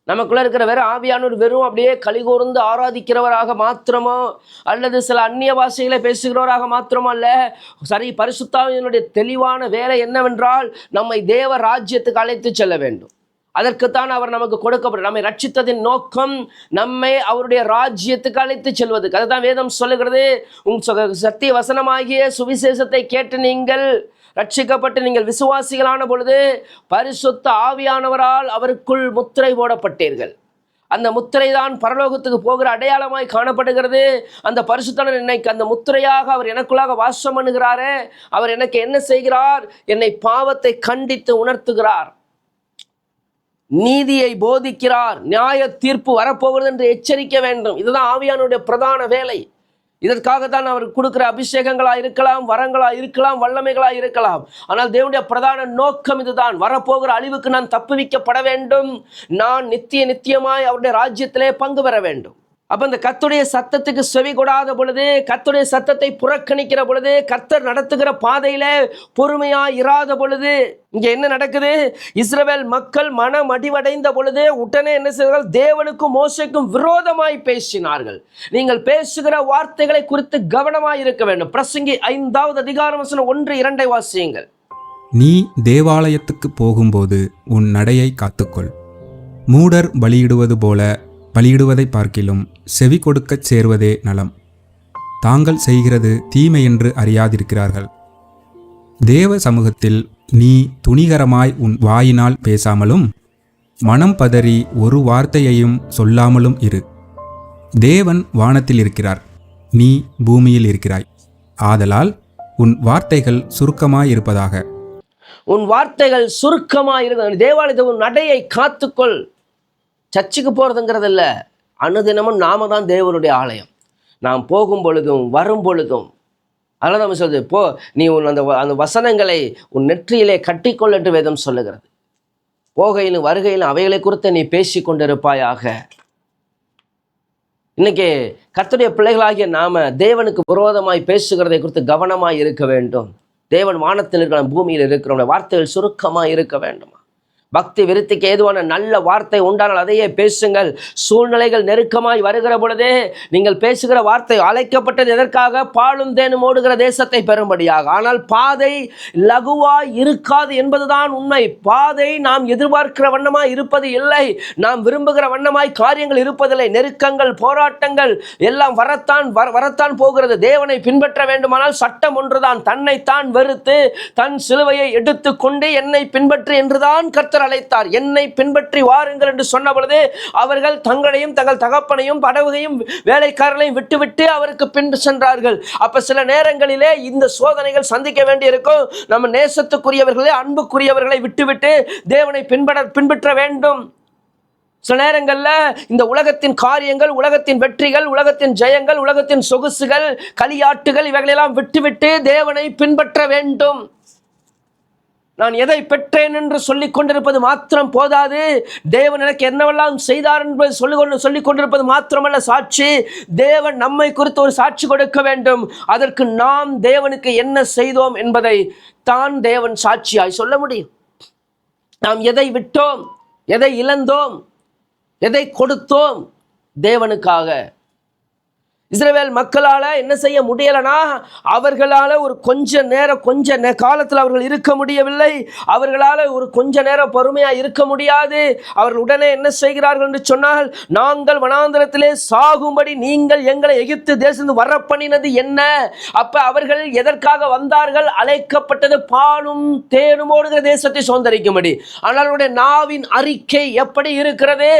நமக்குள்ள இருக்கிற வெறும் ஆவியானவர் வெறும் அப்படியே கலிகூர்ந்து ஆராதிக்கிறவராக மாத்திரமோ அல்லது சில அந்நிய பாஷைகளை பேசுகிறவராக மாத்திரமோ அல்ல. சரி, பரிசுத்த ஆவியினுடைய தெளிவான வேலை என்னவென்றால் நம்மை தேவ ராஜ்யத்துக்கு அழைத்து செல்ல வேண்டும். அதற்குத்தான் அவர் நமக்கு கொடுக்கப்படும். நம்மை ரட்சித்ததின் நோக்கம் நம்மை அவருடைய ராஜ்யத்துக்கு அழைத்து செல்வதுக்கு. அதுதான் வேதம் சொல்லுகிறது. சத்திய வசனமாகிய சுவிசேஷத்தை கேட்டு நீங்கள் ரட்சிக்கப்பட்டு நீங்கள் விசுவாசிகளான பொழுது பரிசுத்த ஆவியானவரால் அவருக்குள் முத்திரை போடப்பட்டீர்கள். அந்த முத்திரை தான் பரலோகத்துக்கு போகிற அடையாளமாய் காணப்படுகிறது. அந்த பரிசுத்தர் என்னைக்கு அந்த முத்திரையாக அவர் எனக்குள்ளாக வாசம் பண்ணுகிறாரே, அவர் எனக்கு என்ன செய்கிறார்? என்னை பாவத்தை கண்டித்து உணர்த்துகிறார், நீதியை போதிக்கிறார், நியாய தீர்ப்பு வரப்போகிறது என்று எச்சரிக்க வேண்டும். இதுதான் ஆவியானுடைய பிரதான வேலை. இதற்காகத்தான் அவர் கொடுக்கிற அபிஷேகங்களாக இருக்கலாம், வரங்களாக இருக்கலாம், வல்லமைகளாக இருக்கலாம். ஆனால் தேவனுடைய பிரதான நோக்கம் இதுதான். வரப்போகிற அழிவுக்கு நான் தப்புவிக்கப்பட வேண்டும். நான் நித்தியமாய் அவருடைய ராஜ்யத்திலே பங்கு பெற வேண்டும். அப்போ இந்த கர்த்தருடைய சத்தத்துக்கு செவி கொடாத பொழுது, கர்த்தருடைய சத்தத்தை புறக்கணிக்கிற பொழுது, கர்த்தர் நடத்துகிற பாதையில பொறுமையா இராத பொழுது இங்க என்ன நடக்குது? இஸ்ரவேல் மக்கள் மனம் அடிவடைந்த பொழுது உடனே என்ன செய்தார்கள்? தேவனுக்கும் மோசேக்கும் விரோதமாய் பேசினார்கள். நீங்கள் பேசுகிற வார்த்தைகளை குறித்து கவனமாய் இருக்க வேண்டும். பிரசங்கி 5வது அதிகாரம் வசனம் 1-2 வாசியுங்கள். நீ தேவாலயத்துக்கு போகும்போது உன் நடையை காத்துக்கொள். மூடர் பலியிடுவது போல பலியிடுவதை பார்க்கிலும் செவி கொடுக்கச் சேர்வதே நலம். தாங்கள் செய்கிறது தீமை என்று அறியாதிருக்கிறார்கள். தேவ சமூகத்தில் நீ துணிகரமாய் உன் வாயினால் பேசாமலும் மனம் பதறி ஒரு வார்த்தையையும் சொல்லாமலும் இரு. தேவன் வானத்தில் இருக்கிறார், நீ பூமியில் இருக்கிறாய். ஆதலால் உன் வார்த்தைகள் சுருக்கமாயிருப்பதாக. உன் வார்த்தைகள் சுருக்கமாயிருக்க. தேவாலயத்தை உன் நடையை காத்துக்கொள். சர்ச்சுக்கு போகிறதுங்கிறது இல்லை, அனுதினமும் நாம தான் தேவனுடைய ஆலயம். நாம் போகும் பொழுதும் வரும் பொழுதும் அதெல்லாம் நம்ம சொல்லுது, போ நீ உன் அந்த வசனங்களை உன் நெற்றியிலே கட்டிக்கொள் என்று வேதம் சொல்லுகிறது. போகையிலும் வருகையிலும் அவைகளை குறித்து நீ பேசி கொண்டிருப்பாயாக. இன்னைக்கு கர்த்தருடைய பிள்ளைகளாகிய நாம தேவனுக்கு விரோதமாய் பேசுகிறதை குறித்து கவனமாய் இருக்க வேண்டும். தேவன் வானத்தில் இருக்கிற பூமியில் இருக்கிற வார்த்தைகள் சுருக்கமாய் இருக்க வேண்டுமா? பக்தி விருத்திக்கு ஏதுவான நல்ல வார்த்தை உண்டானால் அதையே பேசுங்கள். சூழ்நிலைகள் நெருக்கமாய் வருகிற பொழுதே நீங்கள் பேசுகிற வார்த்தை அழைக்கப்பட்டது எதற்காக? பாலும் தேனும் ஓடுகிற தேசத்தை பெறும்படியாக. ஆனால் பாதை லகுவாய் இருக்காது என்பதுதான் உண்மை. பாதை நாம் எதிர்பார்க்கிற வண்ணமாய் இருப்பது இல்லை, நாம் விரும்புகிற வண்ணமாய் காரியங்கள் இருப்பதில்லை. நெருக்கங்கள், போராட்டங்கள் எல்லாம் வரத்தான் போகிறது. தேவனை பின்பற்ற வேண்டுமானால் சட்டம் ஒன்றுதான், தன்னைத்தான் வெறுத்து தன் சிலுவையை எடுத்து கொண்டு என்னை பின்பற்று என்றுதான் கர்த்தர் அழைத்தார். என்னை பின்பற்றி வாருங்கள் என்று சொன்ன பொழுது அவர்கள் தங்களையும் தங்கள் தகப்பனையும் படவையும் வேலைக்காரர்களையும் விட்டுவிட்டு அவருக்கு பின் சென்றார்கள். அப்ப சில நேரங்களிலே இந்த சோதனைகள் சந்திக்க வேண்டியிருக்கும். நம்ம நேசத்துக்குரியவர்களே, அன்புக்குரியவர்களை விட்டுவிட்டு தேவனை பின்பற்ற வேண்டும். சில நேரங்களில் இந்த உலகத்தின் காரியங்கள், உலகத்தின் வெற்றிகள், உலகத்தின் ஜெயங்கள், உலகத்தின் சொகுசுகள், களியாட்டுகள் இவைகளெல்லாம் விட்டுவிட்டு தேவனை பின்பற்ற வேண்டும். நான் எதை பெற்றேன் என்று சொல்லிக் கொண்டிருப்பது மாத்திரம் போதாது. தேவன் எனக்கு என்னவெல்லாம் செய்தார் என்பது சொல்லிக் கொண்டிருப்பது மாத்திரமல்ல சாட்சி. தேவன் நம்மை குறித்து ஒரு சாட்சி கொடுக்க வேண்டும். அதற்கு நாம் தேவனுக்கு என்ன செய்தோம் என்பதை தான் தேவன் சாட்சியாய் சொல்ல முடியும். நாம் எதை விட்டோம், எதை இழந்தோம், எதை கொடுத்தோம் தேவனுக்காக. இஸ்ரவேல் மக்களால் என்ன செய்ய முடியலைன்னா, அவர்களால் ஒரு கொஞ்ச காலத்தில் அவர்கள் இருக்க முடியவில்லை. அவர்களால் ஒரு கொஞ்ச நேரம் பொறுமையாக இருக்க முடியாது. அவர்கள் உடனே என்ன செய்கிறார்கள் என்று சொன்னால், நாங்கள் வனாந்தரத்திலே சாகும்படி நீங்கள் எங்களை எகிப்து தேசத்து வரப்பண்ணினது என்ன? அப்போ அவர்கள் எதற்காக வந்தார்கள்? அழைக்கப்பட்டது பாலும் தேனும் ஓடுகிற தேசத்தை சுதந்தரிக்கும்படி. ஆனால் அவருடைய நாவின் அறிக்கை எப்படி இருக்கிறது?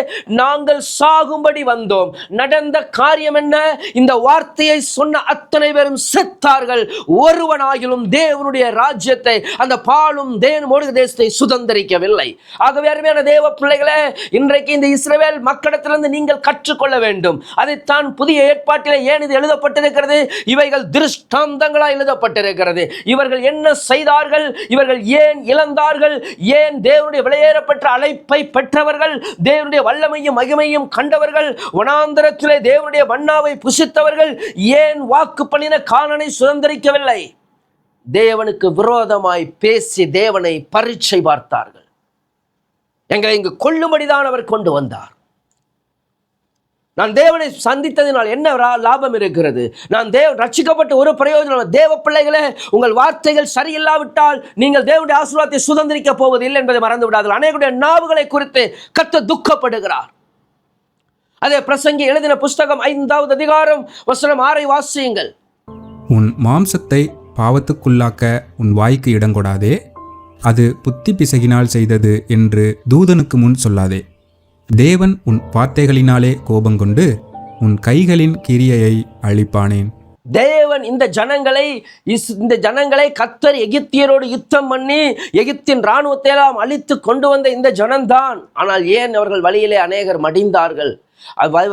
நாங்கள் சாகும்படி வந்தோம். நடந்த காரியம் என்ன? இந்த வார்த்தையை சொன்ன அத்தனை பேரும் செத்தார்கள். ஒருவனாகிலும் தேவனுடைய ராஜ்யத்தை, அந்த பாலும் தேனும் ஓடுகிற தேசத்தை சுதந்தரிக்கவில்லை. ஆகவே அருமையான தேவ பிள்ளைகளே, இன்றைக்கு இந்த இஸ்ரவேல் மக்களிடத்திலிருந்து நீங்கள் கற்றுக்கொள்ள வேண்டும். அதைத்தான் புதிய ஏற்பாட்டிலே ஏன் இது எழுதப்பட்டிருக்கிறது? இவைகள் திருஷ்டாந்தங்களாக எழுதப்பட்டிருக்கிறது. இவர்கள் என்ன செய்தார்கள், இவர்கள் ஏன் இழந்தார்கள், ஏன் தேவனுடைய விலையேறப்பட்ட அழைப்பை பெற்றவர்கள், தேவனுடைய வல்லமையும் மகிமையும் கண்டவர்கள், வனாந்தரத்திலே தேவனுடைய மன்னாவை புசித்தவர்கள் ஏன் வாக்கு பண்ணின கானானை சுதந்தரிக்கவில்லை? தேவனுக்கு விரோதமாய் பேசி தேவனை பரீட்சை பார்த்தார்கள். எங்களை இங்கு கொல்லும்படிதான் அவர் கொண்டு வந்தார். நான் தேவனை சந்தித்ததினால் என்ன லாபம் இருக்கிறது? நான் ரட்சிக்கப்பட்ட ஒரு பிரயோஜனம். தேவ பிள்ளைகளே, உங்கள் வார்த்தைகள் சரியில்லாவிட்டால் நீங்கள் தேவனுடைய ஆசீர்வாதத்தை சுதந்திரிக்க போவது இல்லை என்பதை மறந்து விடாதீர்கள். அநேகருடைய நாவுகளை குறித்து கர்த்தர் துக்கப்படுகிறார். அதே பிரசங்கி எழுதின புஸ்தகம் 5வது அதிகாரம் வசனம் 6 வாசியுங்கள். உன் மாம்சத்தை பாவத்துக்குள்ளாக்க உன் வாய்க்கு இடங்கொடாதே, அது புத்தி பிசகினால் செய்தது என்று தூதனுக்கு முன் சொல்லாதே. தேவன் உன் வார்த்தைகளினாலே கோபங்கொண்டு உன் கைகளின் கிரியையை அழிப்பானேன். தேவன் இந்த ஜனங்களை கர்த்தர் எகிப்தியரோடு யுத்தம் பண்ணி எகிப்தின் இராணுவத்தை எல்லாம் அழித்து கொண்டு வந்த இந்த ஜனம்தான். ஆனால் ஏன் அவர்கள் வழியிலே அநேகர் மடிந்தார்கள்?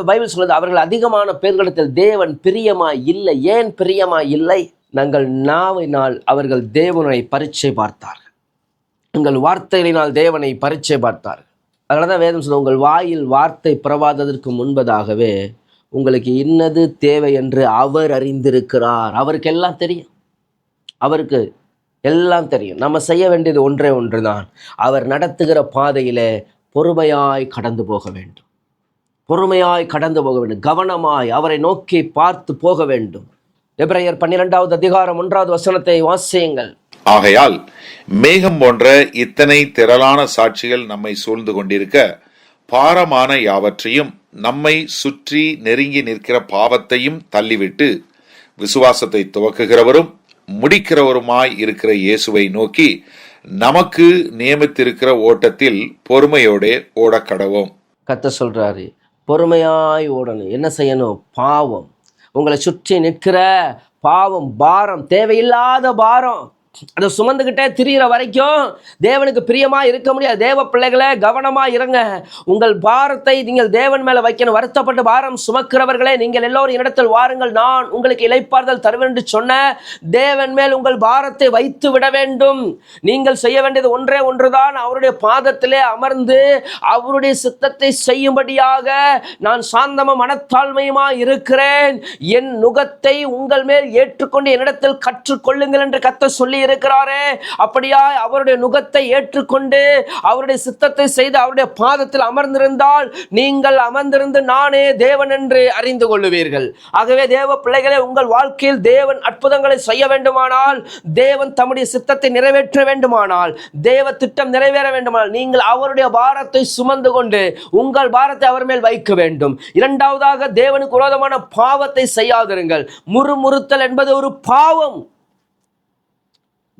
பைபிள் சொல்லுது, அவர்கள் அதிகமான பேர்களிடத்தில் தேவன் பிரியமாய் இல்லை. ஏன் பிரியமாய் இல்லை? நாங்கள் நாவினால் அவர்கள் தேவனை பரீட்சை பார்த்தார்கள். உங்கள் வார்த்தைகளினால் தேவனை பரீட்சை பார்த்தார்கள். அதனால தான் வேதம் சொல்லுது, உங்கள் வாயில் வார்த்தை பிறவாததற்கு முன்பதாகவே உங்களுக்கு இன்னது தேவை என்று அவர் அறிந்திருக்கிறார். அவருக்கு எல்லாம் தெரியும். அவருக்கு எல்லாம் தெரியும். நம்ம செய்ய வேண்டியது ஒன்றே ஒன்று தான். அவர் நடத்துகிற பாதையிலே பொறுமையாய் கடந்து போக வேண்டும். பொறுமையாய் கடந்து போக வேண்டும். கவனமாய் அவரை நோக்கி பார்த்து போக வேண்டும். எபிரேயர் 12வது அதிகாரம் 1வது வசனத்தை வாசியுங்கள். ஆகையால் மேகம் போன்ற இத்தனை திரளான சாட்சிகள் நம்மை சூழ்ந்து கொண்டிருக்க, பாரமான யாவற்றையும் நம்மை சுற்றி நெருங்கி நிற்கிற பாவத்தையும் தள்ளிவிட்டு விசுவாசத்தை துவக்குகிறவரும் முடிக்கிறவருமாய் இருக்கிற இயேசுவை நோக்கி நமக்கு நியமித்திருக்கிற ஓட்டத்தில் பொறுமையோட ஓடக்கடவோம். கர்த்தர் சொல்றாரு, பொறுமையாய் ஓடணும். என்ன செய்யணும்? பாவம், உங்களை சுற்றி நிற்கிற பாவம், பாரம், தேவையில்லாத பாரம், அதை சுமந்துக்கிட்டே திரிகிற வரைக்கும் தேவனுக்கு பிரியமாக இருக்க முடியாது. தேவ பிள்ளைகளை கவனமாக இருங்க. உங்கள் பாரத்தை நீங்கள் தேவன் மேலே வைக்கணும். வருத்தப்பட்டு பாரம் சுமக்கிறவர்களே, நீங்கள் எல்லோரும் என்னிடத்தில் வாருங்கள், நான் உங்களுக்கு இளைப்பாறுதல் தருவேன் என்று சொன்ன தேவன் மேல் உங்கள் பாரத்தை வைத்து விட வேண்டும். நீங்கள் செய்ய வேண்டியது ஒன்றே ஒன்றுதான். அவருடைய பாதத்திலே அமர்ந்து அவருடைய சித்தத்தை செய்யும்படியாக நான் சாந்தமும் மனத்தாழ்மையுமா இருக்கிறேன், என் நுகத்தை உங்கள் மேல் ஏற்றுக்கொண்டு என்னிடத்தில் கற்றுக்கொள்ளுங்கள் என்று கர்த்தர் சொல்லி இருக்கிறாரே. அப்படியா அவருடைய நுகத்தை ஏற்றுக்கொண்டு அவருடைய சித்தத்தை செய்து அவருடைய பாதத்தில் அமர்ந்திருந்தால் நீங்கள் அமர்ந்திருந்து நானே தேவன் என்று அறிந்து கொள்ளுவீர்கள். ஆகவே தேவ பிள்ளைகளே, உங்கள் வாழ்க்கையில் தேவன் அற்புதங்களை செய்ய வேண்டுமானால், தேவன் தம்முடைய சித்தத்தை நிறைவேற்ற வேண்டுமானால், தேவ திட்டம் நிறைவேற வேண்டுமானால், நீங்கள் அவருடைய பாரத்தை சுமந்து கொண்டு உங்கள் பாரத்தை அவர் மேல் வைக்க வேண்டும். இரண்டாவதாக, தேவனுக்கு விரோதமான பாவத்தை செய்யாதிருங்கள். முறுமுறுத்தல் என்பது ஒரு பாவம்.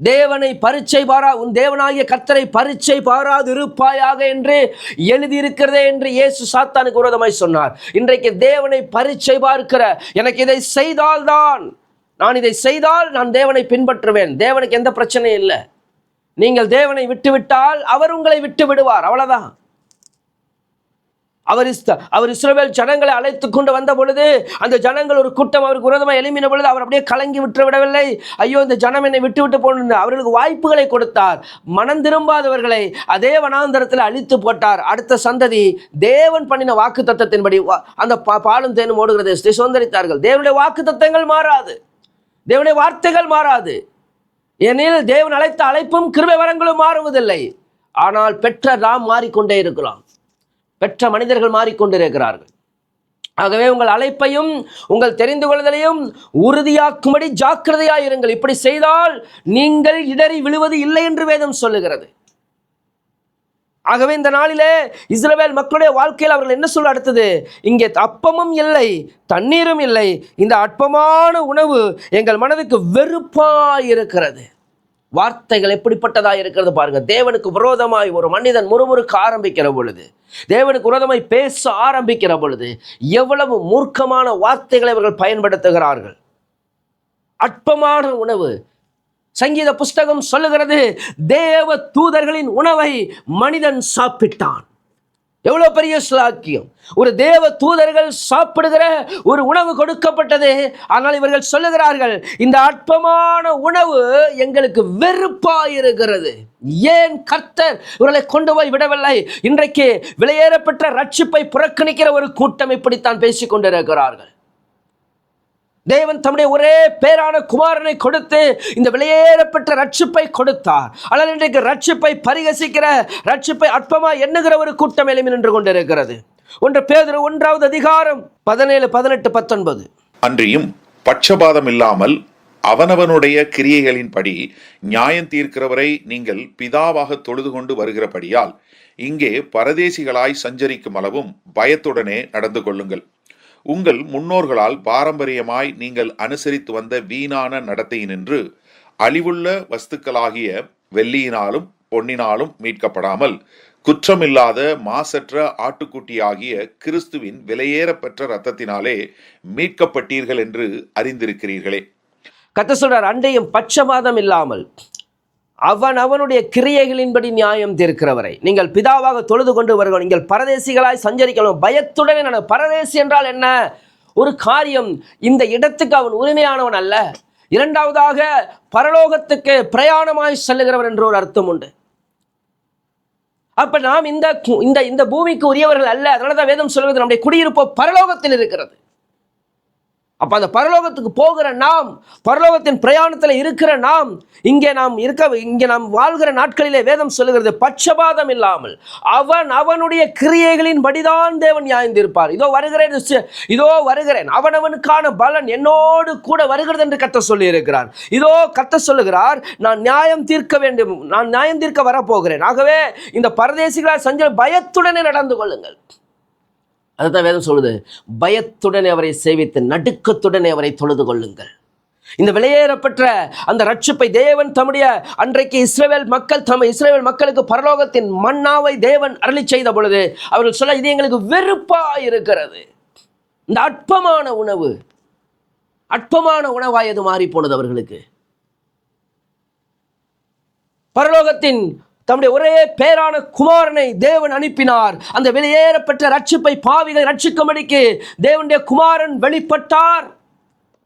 தேவனை பரீட்சை உன் தேவனாகிய கர்த்தரை பரீட்சை பாராது இருப்பாயாக என்று எழுதியிருக்கிறதே என்று இயேசு சாத்தானுக்கு விரோதமாய் சொன்னார். இன்றைக்கு தேவனை பரீட்சை பார்க்கிற, எனக்கு இதை செய்தால்தான், நான் இதை செய்தால் நான் தேவனை பின்பற்றுவேன். தேவனுக்கு எந்த பிரச்சனையும் இல்லை. நீங்கள் தேவனை விட்டுவிட்டால் அவர் உங்களை விட்டு விடுவார், அவ்வளவுதான். அவர் இஸ்ரவேல் ஜனங்களை அழைத்து கொண்டு வந்த பொழுது அந்த ஜனங்கள் ஒரு கூட்டம் அவருக்கு விரோதமாக எழும்பின பொழுது அவர் அப்படியே கலங்கி விட்டு விடவில்லை. ஐயோ, இந்த ஜனம் என்னை விட்டு போன, அவர்களுக்கு வாய்ப்புகளை கொடுத்தார். மனம் திரும்பாதவர்களை அதே வனாந்தரத்தில் அழித்து போட்டார். அடுத்த சந்ததி தேவன் பண்ணின வாக்கு தத்தத்தின்படி அந்த பாலும் தேனும் ஓடுகிற தேசத்தை சுதந்தரித்தார்கள். தேவனுடைய வாக்கு தத்தங்கள் மாறாது, தேவனுடைய வார்த்தைகள் மாறாது. ஏனெனில் தேவன் அழைத்த அழைப்பும் கிருபை வரங்களும் மாறுவதில்லை. ஆனால் பெற்ற நாம் மாறிக்கொண்டே இருக்கிறோம். பெற்ற மனிதர்கள் மாறிக்கொண்டிருக்கிறார்கள். ஆகவே உங்கள் அழைப்பையும் உங்கள் தெரிந்து கொள்வதையும் உறுதியாக்கும்படி ஜாக்கிரதையாயிருங்கள். இப்படி செய்தால் நீங்கள் இடறி விழுவது இல்லை என்று வேதம் சொல்லுகிறது. ஆகவே இந்த நாளிலே இஸ்ரவேல் மக்களுடைய வாழ்க்கையில் அவர்கள் என்ன சொல்ல அடுத்தது? இங்கே அப்பமும் இல்லை, தண்ணீரும் இல்லை, இந்த அற்பமான உணவு எங்கள் மனதுக்கு வெறுப்பாய் இருக்கிறது. வார்த்தைகள் எப்படிப்பட்டதா இருக்கிறது பாருங்க. தேவனுக்கு விரோதமாய் ஒரு மனிதன் முறுமுறுக்க ஆரம்பிக்கிற பொழுது, தேவனுக்கு விரோதமாய் பேச ஆரம்பிக்கிற பொழுது எவ்வளவு மூர்க்கமான வார்த்தைகளை அவர்கள் பயன்படுத்துகிறார்கள். அற்பமான உணவு. சங்கீத புஸ்தகம் சொல்லுகிறது, தேவ தூதர்களின் உணவை மனிதன் சாப்பிட்டான். எவ்வளவு பெரிய ஸ்லாக்கியம்! ஒரு தேவ தூதர்கள் சாப்பிடுகிற ஒரு உணவு கொடுக்கப்பட்டது. ஆனால் இவர்கள் சொல்லுகிறார்கள், இந்த அற்பமான உணவு எங்களுக்கு வெறுப்பாயிருக்கிறது. ஏன் கர்த்தர் இவர்களை கொண்டு போய் விடவில்லை? இன்றைக்கு விலையேறப்பட்ட ரட்சிப்பை புறக்கணிக்கிற ஒரு கூட்டம் இப்படித்தான் பேசிக் கொண்டிருக்கிறார்கள். தேவன் தம்முடைய ஒரே பேரான குமாரனை கொடுத்து இந்த விலையேறப்பட்ட ரட்சிப்பை கொடுத்தார். ஆனால் இன்றைக்கு ரட்சிப்பை பரிகசிக்கிற, ரட்சிப்பை அற்பமா எண்ணுகிற ஒரு கூட்டம் எழும்பி நின்று கொண்டிருக்கிறது. 1 பேதுரு 1 அதிகாரம் 17, 18, 19. அன்றியும் பட்சபாதம் இல்லாமல் அவனவனுடைய கிரியைகளின்படி நியாயம் தீர்க்கிறவரை நீங்கள் பிதாவாக தொழுது கொண்டு வருகிறபடியால் இங்கே பரதேசிகளாய் சஞ்சரிக்கும் அளவும் பயத்துடனே நடந்து கொள்ளுங்கள். உங்கள் முன்னோர்களால் பாரம்பரியமாய் நீங்கள் அனுசரித்து வந்த வீணான நடத்தையினின்று அழிவுள்ள வஸ்துக்களாகிய வெள்ளியினாலும் பொன்னினாலும் மீட்கப்படாமல் குற்றமில்லாத மாசற்ற ஆட்டுக்குட்டியாகிய கிறிஸ்துவின் விலையேறப்பெற்ற இரத்தத்தினாலே மீட்கப்பட்டீர்கள் என்று அறிந்திருக்கிறீர்களே. கர்த்தர் சொல்றார், அன்றையும் பட்சபாதம் இல்லாமல் அவனுடைய கிரியைகளின்படி நியாயம் தீர்க்கிறவரை நீங்கள் பிதாவாக தொழுது கொண்டு வருகிறோம். நீங்கள் பரதேசிகளாய் சஞ்சரிக்கலாம். பயத்துடனே பரதேசி என்றால் என்ன? ஒரு காரியம், இந்த இடத்துக்கு அவன் உரிமையானவன் அல்ல. இரண்டாவதாக, பரலோகத்துக்கு பிரயாணமாய் செல்லுகிறவர் என்று ஒரு அர்த்தம் உண்டு. அப்ப நாம் இந்த பூமிக்கு உரியவர்கள் அல்ல. அதனாலதான் வேதம் சொல்வது நம்முடைய குடியிருப்பு பரலோகத்தில் இருக்கிறது. அப்ப அந்த பரலோகத்துக்கு போகிற நாம், பரலோகத்தின் பிரயாணத்தில் இருக்கிற நாம், இங்கே நாம் வாழ்கிற நாட்களிலே வேதம் சொல்லுகிறது, பட்சபாதம் இல்லாமல் அவனுடைய கிரியைகளின் படிதான் தேவன் நியாயந்திருப்பார். இதோ வருகிறேன், அவனவனுக்கான பலன் என்னோடு கூட வருகிறது என்று கர்த்தர் சொல்லி இருக்கிறார். இதோ கர்த்தர் சொல்லுகிறார், நான் நியாயம் தீர்க்க வேண்டும், நான் நியாயம் தீர்க்க வரப்போகிறேன். ஆகவே இந்த பரதேசிகளால் சஞ்சல பயத்துடனே நடந்து கொள்ளுங்கள். அதுதான் வேதம் சொல்லுது, பயத்துடனே அவரை சேவித்து நடுக்கத்துடனே அவரை தொழுது கொள்ளுங்கள். இந்த விலையேறப்பெற்ற அந்த ரட்சிப்பை தேவன் தம்முடைய அன்றைக்கு இஸ்ரவேல் மக்களுக்கு பரலோகத்தின் மன்னாவை தேவன் அருளி செய்த பொழுது அவர்கள் சொல்ல, இது எங்களுக்கு வெறுப்பா இருக்கிறது. இந்த அற்பமான உணவாய் அது மாறி போனது அவர்களுக்கு. பரலோகத்தின் தம்முடைய ஒரே பேரான குமாரனை தேவன் அனுப்பினார். அந்த வெளியேறப்பட்ட ரட்சிப்பை பாவிகளை ரட்சிக்கும்படிக்கு தேவனுடைய குமாரன் வெளிப்பட்டார்.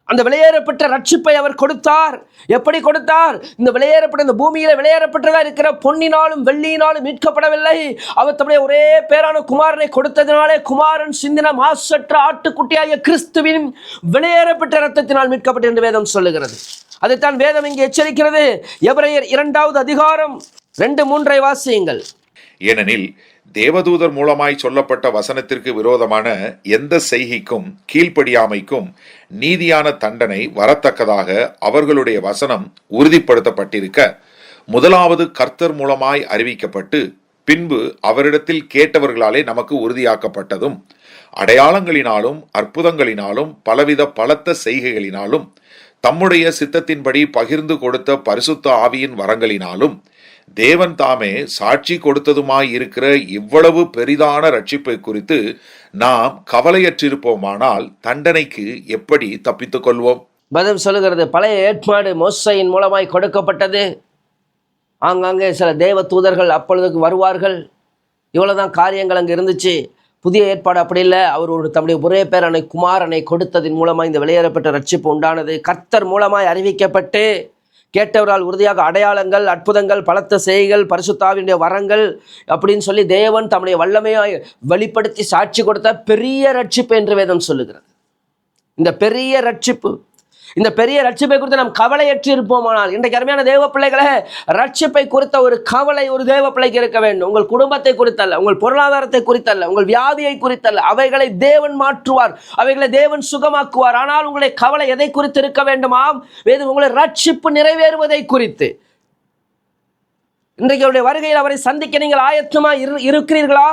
அந்த வெளியேறப்பட்ட ரட்சிப்பை அவர் கொடுத்தார். எப்படி கொடுத்தார்? இந்த வெளியேறப்பட்ட இந்த பூமியில வெளியேறப்பட்டதா இருக்கிற பொன்னினாலும் வெள்ளியினாலும் மீட்கப்படவில்லை. அவர் தம்முடைய ஒரே பேரான குமாரனை கொடுத்ததினாலே குமாரன் சிந்தின மாசற்ற ஆட்டுக்குட்டியாகிய கிறிஸ்துவின் வெளியேறப்பட்ட இரத்தத்தினால் மீட்கப்பட்ட என்று வேதம் சொல்லுகிறது. அதைத்தான் வேதம் இங்கே எச்சரிக்கிறது. எபிரேயர் 2 அதிகாரம் 2-3 வாசியுங்கள். ஏனெனில் தேவதூதர் மூலமாய் சொல்லப்பட்ட வசனத்திற்கு விரோதமான எந்த செய்கைக்கும் கீழ்ப்படியாமைக்கும் நீதியான தண்டனை வரத்தக்கதாக அவர்களுடைய வசனம் உறுதிப்படுத்தப்பட்டிருக்க, முதலாவது கர்த்தர் மூலமாய் அறிவிக்கப்பட்டு பின்பு அவரிடத்தில் கேட்டவர்களாலே நமக்கு உறுதியாக்கப்பட்டதும், அடையாளங்களினாலும் அற்புதங்களினாலும் பலவித பலத்த செய்கைகளினாலும் தம்முடைய சித்தத்தின்படி பகிர்ந்து கொடுத்த பரிசுத்த ஆவியின் வரங்களினாலும் தேவன் தாமே சாட்சி கொடுத்ததுமாய் இருக்கிற இவ்வளவு பெரிதான ரட்சிப்பை குறித்து நாம் கவலையற்றிருப்போமானால் தண்டனைக்கு எப்படி தப்பித்துக் கொள்வோம்? பதில் சொல்லுகிறது, பழைய ஏற்பாடு மோசையின் மூலமாய் கொடுக்கப்பட்டது. ஆங்காங்கே சில தேவ தூதர்கள் அப்பொழுதுக்கு வருவார்கள். இவ்வளவுதான் காரியங்கள் அங்கே இருந்துச்சு. புதிய ஏற்பாடு அப்படி இல்லை. அவர் தம்முடைய ஒரே பேரான குமாரனை கொடுத்ததின் மூலமாய் இந்த வெளியேறப்பட்ட ரட்சிப்பு உண்டானது. கர்த்தர் மூலமாய் அறிவிக்கப்பட்டு கேட்டவரால் உறுதியாக அடையாளங்கள், அற்புதங்கள், பலத்த செய்கைகள், பரிசுத்தாவினுடைய வரங்கள் அப்படின்னு சொல்லி தேவன் தம்முடைய வல்லமையாய் வெளிப்படுத்தி சாட்சி கொடுத்த பெரிய ரட்சிப்பு என்று வேதம் சொல்லுகிறது. இந்த பெரிய ரட்சிப்பை குறித்து நாம் கவலையற்று இருப்போமானால், இன்றைக்கு அருமையான தேவ பிள்ளைகளே, ரட்சிப்பை குறித்த ஒரு கவலை ஒரு தேவ பிள்ளைக்கு இருக்க வேண்டும். உங்கள் குடும்பத்தை குறித்தல்ல, உங்கள் பொருளாதாரத்தை குறித்தல்ல, உங்கள் வியாதியை குறித்தல்ல. அவைகளை தேவன் மாற்றுவார், அவைகளை தேவன் சுகமாக்குவார். ஆனால் உங்களை கவலை எதை குறித்து இருக்க வேண்டுமாம்? வேதம் உங்களை ரட்சிப்பு நிறைவேறுவதை குறித்து. இன்றைக்கு அவருடைய வருகையில் அவரை சந்திக்க நீங்கள் ஆயத்தமாக இருக்கிறீர்களா?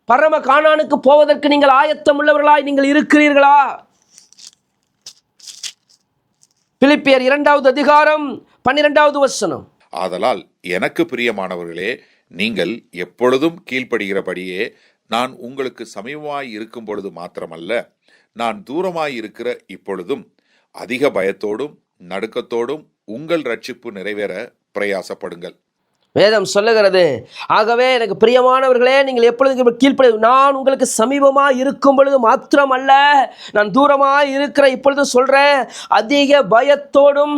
பரம கானானுக்கு போவதற்கு நீங்கள் ஆயத்தம் உள்ளவர்களாய் நீங்கள் இருக்கிறீர்களா? பிலிப்பியர் 2வது அதிகாரம் 12வது வசனம். ஆதலால் எனக்கு பிரியமானவர்களே, நீங்கள் எப்பொழுதும் கீழ்ப்படுகிறபடியே நான் உங்களுக்கு சமீபமாய் இருக்கும் பொழுது மாத்திரமல்ல, நான் தூரமாய் இருக்கிற இப்பொழுதும் அதிக பயத்தோடும் நடுக்கத்தோடும் உங்கள் ரட்சிப்பு நிறைவேற பிரயாசப்படுங்கள். வேதம் சொல்லுகிறது, ஆகவே எனக்கு பிரியமானவர்களே, நீங்கள் எப்பொழுது கீழ்ப்படி, நான் உங்களுக்கு சமீபமாக இருக்கும் பொழுது மாத்திரமல்ல, நான் தூரமாக இருக்கிற இப்பொழுது சொல்றேன், அதிக பயத்தோடும்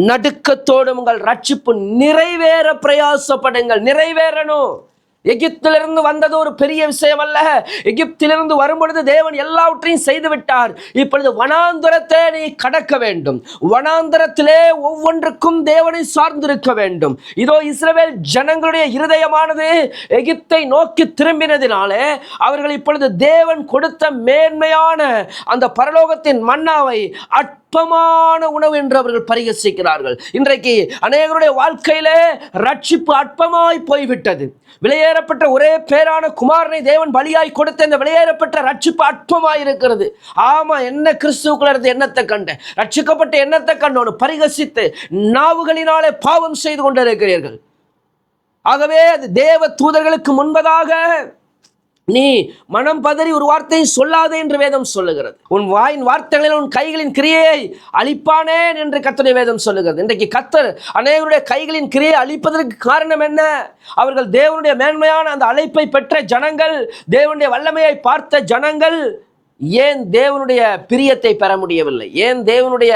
நடுக்கத்தோடும் உங்கள் ரட்சிப்பு நிறைவேற பிரயாசப்படுங்கள். நிறைவேறணும். எகிப்திலிருந்து வந்தது ஒரு பெரிய விஷயம் அல்ல. எகிப்திலிருந்து வரும்பொழுது தேவன் எல்லாவற்றையும் செய்து விட்டார். இப்பொழுது வனாந்தரத்தை நீ கடக்க வேண்டும். வனாந்தரத்திலே ஒவ்வொன்றுக்கும் தேவனை சார்ந்திருக்க வேண்டும். இதோ இஸ்ரவேல் ஜனங்களுடைய இருதயமானது எகிப்தை நோக்கி திரும்பினதினாலே அவர்கள் இப்பொழுது தேவன் கொடுத்த மேன்மையான அந்த பரலோகத்தின் மன்னாவை அற்பமான உணவு என்று அவர்கள் பரிகசிக்கிறார்கள். இன்றைக்கு அநேகருடைய வாழ்க்கையிலே ரட்சிப்பு அற்பமாய் போய்விட்டது. விலையேறப்பட்ட ஒரே பேரான குமாரனை தேவன் பலியாய் கொடுத்த இந்த விலையேறப்பட்ட ரட்சிப்பு அற்பமாய் இருக்கிறது. ஆமா, என்ன கிறிஸ்துவுக்குள்ள இருந்து என்னத்தை கண்டேன், ரட்சிக்கப்பட்ட என்னத்தை கண்டோன்னு பரிகசித்து நாவுகளினாலே பாவம் செய்து கொண்டிருக்கிறீர்கள். ஆகவே அது தேவ தூதர்களுக்கு முன்பதாக நீ மனம் பதறி ஒரு வார்த்தையை சொல்லாதே என்று வேதம் சொல்லுகிறது. உன் வாயின் வார்த்தைகளில் உன் கைகளின் கிரியையை அழிப்பானேன் என்று கர்த்தருடைய வேதம் சொல்லுகிறது. இன்றைக்கு கர்த்தர் அநேகருடைய கைகளின் கிரியை அழிப்பதற்கு காரணம் என்ன? அவர்கள் தேவனுடைய மேன்மையான அந்த அழைப்பை பெற்ற ஜனங்கள், தேவனுடைய வல்லமையை பார்த்த ஜனங்கள் ஏன் தேவனுடைய பிரியத்தை பெற முடியவில்லை? ஏன் தேவனுடைய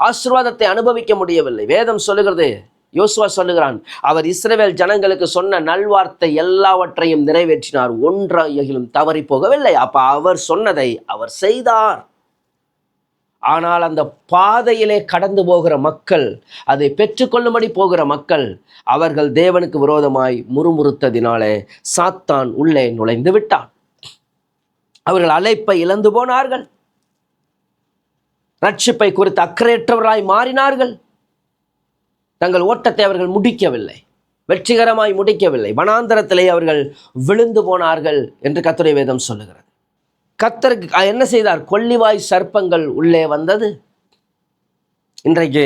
ஆசீர்வாதத்தை அனுபவிக்க முடியவில்லை? வேதம் சொல்லுகிறது, யோசுவா சொல்லுகிறான், அவர் இஸ்ரவேல் ஜனங்களுக்கு சொன்ன நல்வார்த்தை எல்லாவற்றையும் நிறைவேற்றினார், ஒன்றையும் தவறி போகவில்லை. அப்ப அவர் சொன்னதை அவர் செய்தார். ஆனால் அந்த பாதையிலே கடந்து போகிற மக்கள், அதை பெற்றுக்கொள்ளும்படி போகிற மக்கள், அவர்கள் தேவனுக்கு விரோதமாய் முறுமுறுத்ததினாலே சாத்தான் உள்ளே நுழைந்து விட்டான். அவர்கள் அழைப்பை இழந்து போனார்கள். ரட்சிப்பை குறித்து அக்கறையற்றவராய் மாறினார்கள். தங்கள் ஓட்டத்தை அவர்கள் முடிக்கவில்லை, வெற்றிகரமாய் முடிக்கவில்லை. வனாந்தரத்திலே அவர்கள் விழுந்து போனார்கள் என்று கர்த்தருடைய வேதம் சொல்லுகிறது. கர்த்தருக்கு என்ன செய்தார்? கொள்ளிவாய் சர்ப்பங்கள் உள்ளே வந்தது. இன்றைக்கு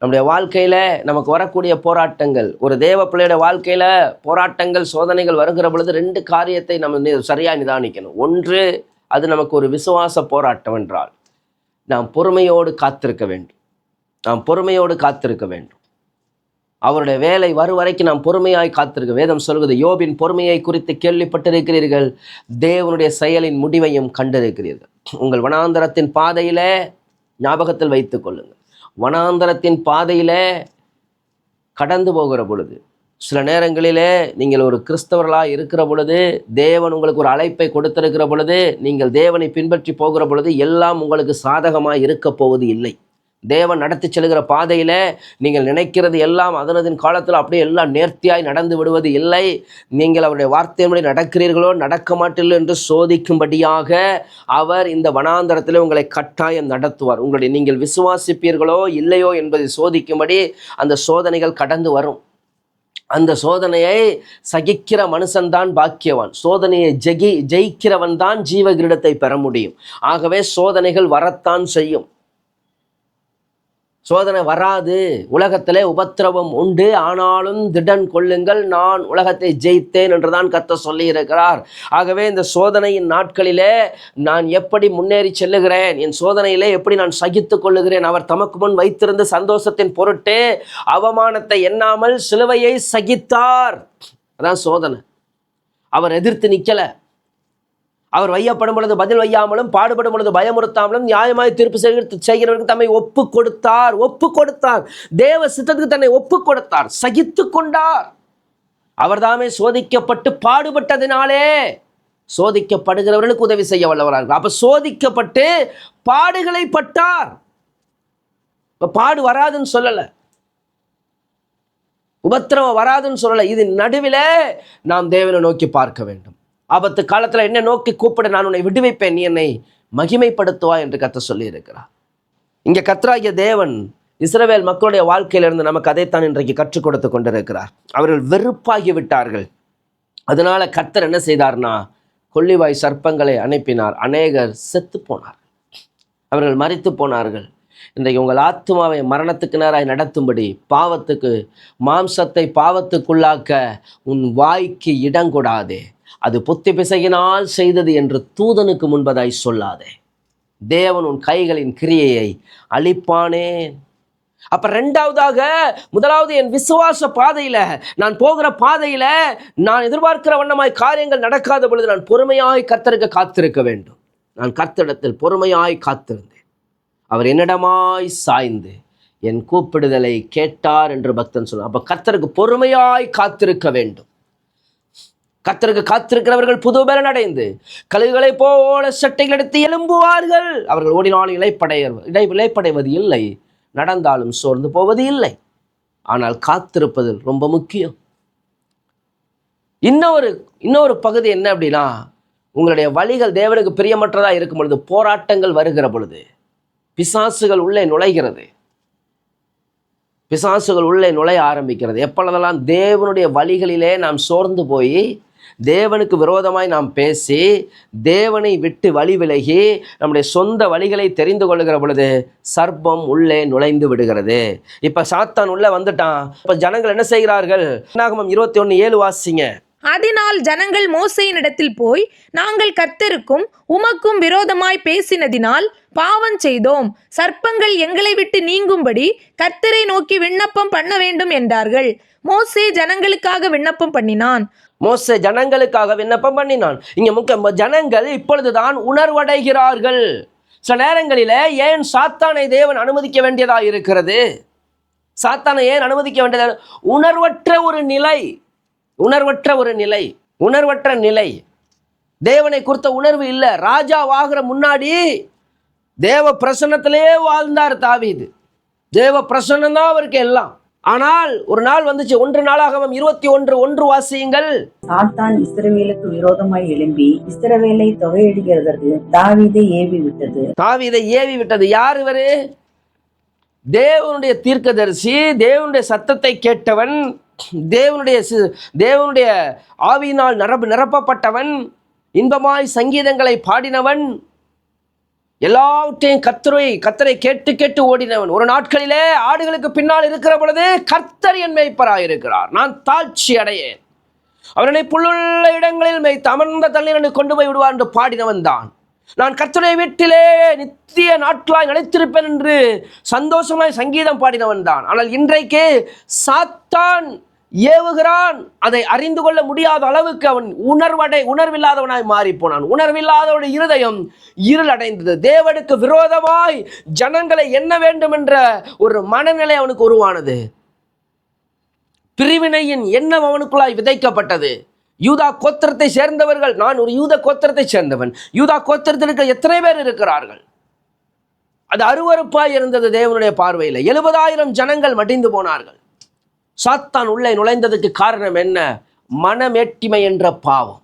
நம்முடைய வாழ்க்கையில நமக்கு வரக்கூடிய போராட்டங்கள், ஒரு தேவ பிள்ளையோட வாழ்க்கையில போராட்டங்கள் சோதனைகள் வருகிற பொழுது 2 காரியத்தை நம்ம சரியா நிதானிக்கணும். ஒன்று, அது நமக்கு ஒரு விசுவாச போராட்டம் என்றால் நாம் பொறுமையோடு காத்திருக்க வேண்டும். நாம் பொறுமையோடு காத்திருக்க வேண்டும். அவருடைய வேலை வரும் வரைக்கும் நாம் பொறுமையாய் காத்திருக்க. வேதம் சொல்கிறது, யோபின் பொறுமையை குறித்து கேள்விப்பட்டிருக்கிறீர்கள், தேவனுடைய செயலின் முடிவையும் கண்டிருக்கிறீர்கள். உங்கள் வனாந்தரத்தின் பாதையிலே ஞாபகத்தில் வைத்துக் கொள்ளுங்கள். வனாந்தரத்தின் பாதையிலே கடந்து போகிற பொழுது, சில நேரங்களிலே நீங்கள் ஒரு கிறிஸ்தவர்களாக இருக்கிற பொழுது, தேவன் உங்களுக்கு ஒரு அழைப்பை கொடுத்திருக்கிற பொழுது, நீங்கள் தேவனை பின்பற்றி போகிற பொழுது எல்லாம் உங்களுக்கு சாதகமாக இருக்க போவது இல்லை. தேவன் நடத்தி செல்கிற பாதையில நீங்கள் நினைக்கிறது எல்லாம் அதனதின் காலத்தில் அப்படியே எல்லாம் நேர்த்தியாய் நடந்து விடுவது இல்லை. நீங்கள் அவருடைய வார்த்தையின்படி நடக்கிறீர்களோ நடக்க மாட்டீர்களோ என்று சோதிக்கும்படியாக அவர் இந்த வனாந்தரத்தில் உங்களை கட்டாயம் நடத்துவார். உங்களுடைய நீங்கள் விசுவாசிப்பீர்களோ இல்லையோ என்பதை சோதிக்கும்படி அந்த சோதனைகள் கடந்து வரும். அந்த சோதனையை சகிக்கிற மனுஷன்தான் பாக்கியவான். சோதனையை ஜெயிக்கிறவன் தான் ஜீவ கிரீடத்தை பெற முடியும். ஆகவே சோதனைகள் வரத்தான் செய்யும். சோதனை வராது, உலகத்திலே உபத்திரவம் உண்டு, ஆனாலும் திடன் கொள்ளுங்கள், நான் உலகத்தை ஜெயித்தேன் என்றுதான் கர்த்தர் சொல்லி இருக்கிறார். ஆகவே இந்த சோதனையின் நாட்களிலே நான் எப்படி முன்னேறி செல்லுகிறேன், என் சோதனையிலே எப்படி நான் சகித்து கொள்ளுகிறேன். அவர் தமக்கு முன் வைத்திருந்த சந்தோஷத்தின் பொருட்டு அவமானத்தை எண்ணாமல் சிலுவையை சகித்தார். அதான் சோதனை. அவர் எதிர்த்து நிக்கல. அவர் வையப்படும் பொழுது பதில் வையாமலும், பாடுபடும் பொழுது பயமுறுத்தாமலும், நியாயமாய் தீர்ப்பு செய்கிறவருக்கு தம்மை ஒப்பு கொடுத்தார். தேவ சித்தத்துக்கு தன்னை ஒப்பு கொடுத்தார், சகித்து கொண்டார். அவர் தாமே சோதிக்கப்பட்டு பாடுபட்டதினாலே சோதிக்கப்படுகிறவர்களுக்கு உதவி செய்ய வல்லவராக. அப்ப சோதிக்கப்பட்டு பாடுகளை பட்டார். பாடு வராதுன்னு சொல்லல, உபத்திரவம் வராதுன்னு சொல்லல. இது நடுவில் நாம் தேவனை நோக்கி பார்க்க வேண்டும். ஆபத்து காலத்தில் என்னை நோக்கி கூப்பிட, நான் உன்னை விடுவிப்பேன், நீ என்னை மகிமைப்படுத்துவா என்று கர்த்தர் சொல்லி இருக்கிறார். இங்கே கர்த்தராகிய தேவன் இஸ்ரவேல் மக்களுடைய வாழ்க்கையிலிருந்து நமக்கு அதைத்தான் இன்றைக்கு கற்றுக் கொடுத்து கொண்டிருக்கிறார். அவர்கள் வெறுப்பாகி விட்டார்கள். அதனால கர்த்தர் என்ன செய்தார்னா, கொள்ளிவாய் சர்ப்பங்களை அனுப்பினார். அநேகர் செத்து போனார்கள், அவர்கள் மரித்து போனார்கள். இன்றைக்கு உங்கள் ஆத்துமாவை மரணத்துக்கு நேராய் நடத்தும்படி மாம்சத்தை பாவத்துக்குள்ளாக்க உன் வாய்க்கு இடங்கொடாதே. அது புத்தி பிசகினால் செய்தது என்று தூதனுக்கு முன்பதாய் சொல்லாதே. தேவன் உன் கைகளின் கிரியையை அழிப்பானேன். அப்ப ரெண்டாவதாக, முதலாவது என் விசுவாச பாதையில, நான் போகிற பாதையில நான் எதிர்பார்க்கிற வண்ணமாய் காரியங்கள் நடக்காத பொழுது நான் பொறுமையாய் கர்த்தருக்கு காத்திருக்க வேண்டும். நான் கர்த்தரிடத்தில் பொறுமையாய் காத்திருந்தேன். அவர் என்னிடமாய் சாய்ந்து என் கூப்பிடுதலை கேட்டார் என்று பக்தன் சொல்ல. அப்ப கர்த்தருக்கு பொறுமையாய் காத்திருக்க வேண்டும். கர்த்தருக்கு காத்திருக்கிறவர்கள் புது பலன் அடைந்து கழுகுகளைப் போல சட்டைகள் எடுத்து எழும்புவார்கள். அவர்கள் ஓடினாலும் இளைப்படைவது இல்லை, நடந்தாலும் சோர்ந்து போவது இல்லை. ஆனால் காத்திருப்பதில் ரொம்ப முக்கியம். இன்னொரு பகுதி என்ன அப்படின்னா, உங்களுடைய வழிகள் தேவனுக்கு பிரியமற்றதாக இருக்கும் பொழுது, போராட்டங்கள் வருகிற பொழுது, பிசாசுகள் உள்ளே நுழைய ஆரம்பிக்கிறது. எப்பொழுதெல்லாம் தேவனுடைய வழிகளிலே நாம் சோர்ந்து போய் தேவனுக்கு விரோதமாய் நாம் பேசி தேவனை விட்டு வழி விலகி நம்முடைய சொந்த வழிகளை தெரிந்து கொள்ளுகிற பொழுது சர்ப்பம் உள்ளே நுழைந்து விடுகிறது. இப்ப சாத்தான் உள்ள வந்துட்டான். இப்ப ஜனங்கள் என்ன செய்கிறார்கள்? என்னாகமம் 21:7 வாசிங்க. அதனால் ஜனங்கள் மோசேயினிடத்தில் போய், நாங்கள் கர்த்தருக்கும் உமக்கும் விரோதமாய் பேசினதினால் பாவம் செய்தோம். சர்ப்பங்கள் எங்களை விட்டு நீங்கும்படி கர்த்தரை நோக்கி விண்ணப்பம் பண்ண வேண்டும் என்றார்கள். மோசே ஜனங்களுக்காக விண்ணப்பம் பண்ணினான். இங்க ஜனங்கள் இப்பொழுதுதான் உணர்வடைகிறார்கள். சில நேரங்களில ஏன் சாத்தானை தேவன் அனுமதிக்க வேண்டியதா இருக்கிறது? சாத்தானை ஏன் அனுமதிக்க வேண்டியதா? உணர்வற்ற நிலை. தேவனை குறித்த உணர்வு இல்லை. ராஜாவாகிற முன்னாடி தேவ பிரசன்னத்திலே வாழ்ந்தார் தாவீது. தேவ பிரசன்னம் தான் அவருக்கு எல்லாம். ஆனால் ஒரு நாள் வந்துச்சு. 1 நாளாகமம் 21:1 வாசியுங்கள். சாத்தான் இஸ்ரவேலுக்கு விரோதமாய் எழும்பி இஸ்ரவேலை தொகையிடுகிறதற்கு தாவீதை ஏவி விட்டது. யார் இவரு? தேவனுடைய தீர்க்கதரிசி, தேவனுடைய சத்தத்தை கேட்டவன், தேவனுடைய ஆவியினால் நிரப்பப்பட்டவன், இன்பமாய் சங்கீதங்களை பாடினவன், எல்லாவற்றையும் கர்த்தரை கேட்டு ஓடினவன். ஒரு நாட்களிலே ஆடுகளுக்கு பின்னால் இருக்கிற பொழுது கர்த்தர் என் மேய்ப்பராய் இருக்கிறார், நான் தாழ்ச்சி அடையேன், அவனை புல்லுள்ள இடங்களில் மேய்த்து அமர்ந்த தண்ணீரை கொண்டு போய் விடுவார் என்று பாடினவன் தான். நான் கர்த்தருடைய வீட்டிலே நித்திய நாட்களாய் நிலைத்திருப்பேன் என்று சந்தோஷமாய் சங்கீதம் பாடினவன் தான். ஆனால் இன்றைக்கு சாத்தான் ஏவுகிறான். அதை அறிந்து கொள்ள முடியாத அளவுக்கு அவன் உணர்வில்லாதவனாய் மாறி போனான். உணர்வில்லாதவனுடைய இருதயம் இருள் அடைந்தது. தேவனுக்கு விரோதமாய் ஜனங்களை எண்ண வேண்டும் என்ற ஒரு மனநிலை அவனுக்கு உருவானது. பிரிவினையின் எண்ணம் அவனுக்குள்ளாய் விதைக்கப்பட்டது. யூதா கோத்திரத்தை சேர்ந்தவர்கள், நான் ஒரு யூத கோத்திரத்தை சேர்ந்தவன், யூதா கோத்திரத்திற்கு எத்தனை பேர் இருக்கிறார்கள்? அது அருவருப்பாய் இருந்தது தேவனுடைய பார்வையில். 70,000 ஜனங்கள் மடிந்து போனார்கள். சாத்தான் உள்ளே நுழைந்ததுக்கு காரணம் என்ன? மனமேட்டிமை என்ற பாவம்.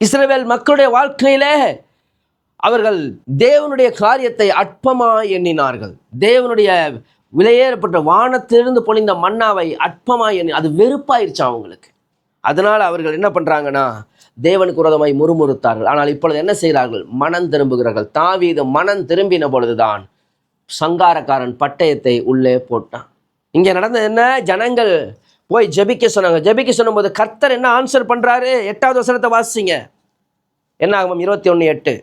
இஸ்ரவேல் மக்களுடைய வாழ்க்கையிலே அவர்கள் தேவனுடைய காரியத்தை அற்பமாய் எண்ணினார்கள். தேவனுடைய விலையேறப்பட்ட வானத்திலிருந்து பொழிந்த மன்னாவை அற்பமாய் எண்ணி, அது வெறுப்பாயிருச்சு அவங்களுக்கு. அதனால் அவர்கள் என்ன பண்ணுறாங்கன்னா, தேவனுக்கு விரோதமாய் முறுமுறுத்தார்கள். ஆனால் இப்பொழுது என்ன செய்கிறார்கள்? மனம் திரும்புகிறார்கள். தாவீது மனம் திரும்பின பொழுதுதான் சங்காரக்காரன் பட்டயத்தை உள்ளே போட்டான். இங்கே நடந்தது என்ன? ஜனங்கள் போய் ஜெபிக்க சொன்னாங்க. ஜெபிக்க சொன்னும்போது கர்த்தர் என்ன ஆன்சர் பண்ணுறாரு? 8வது வசனத்தை வாசிங்க. என்னாகமம் 21:8.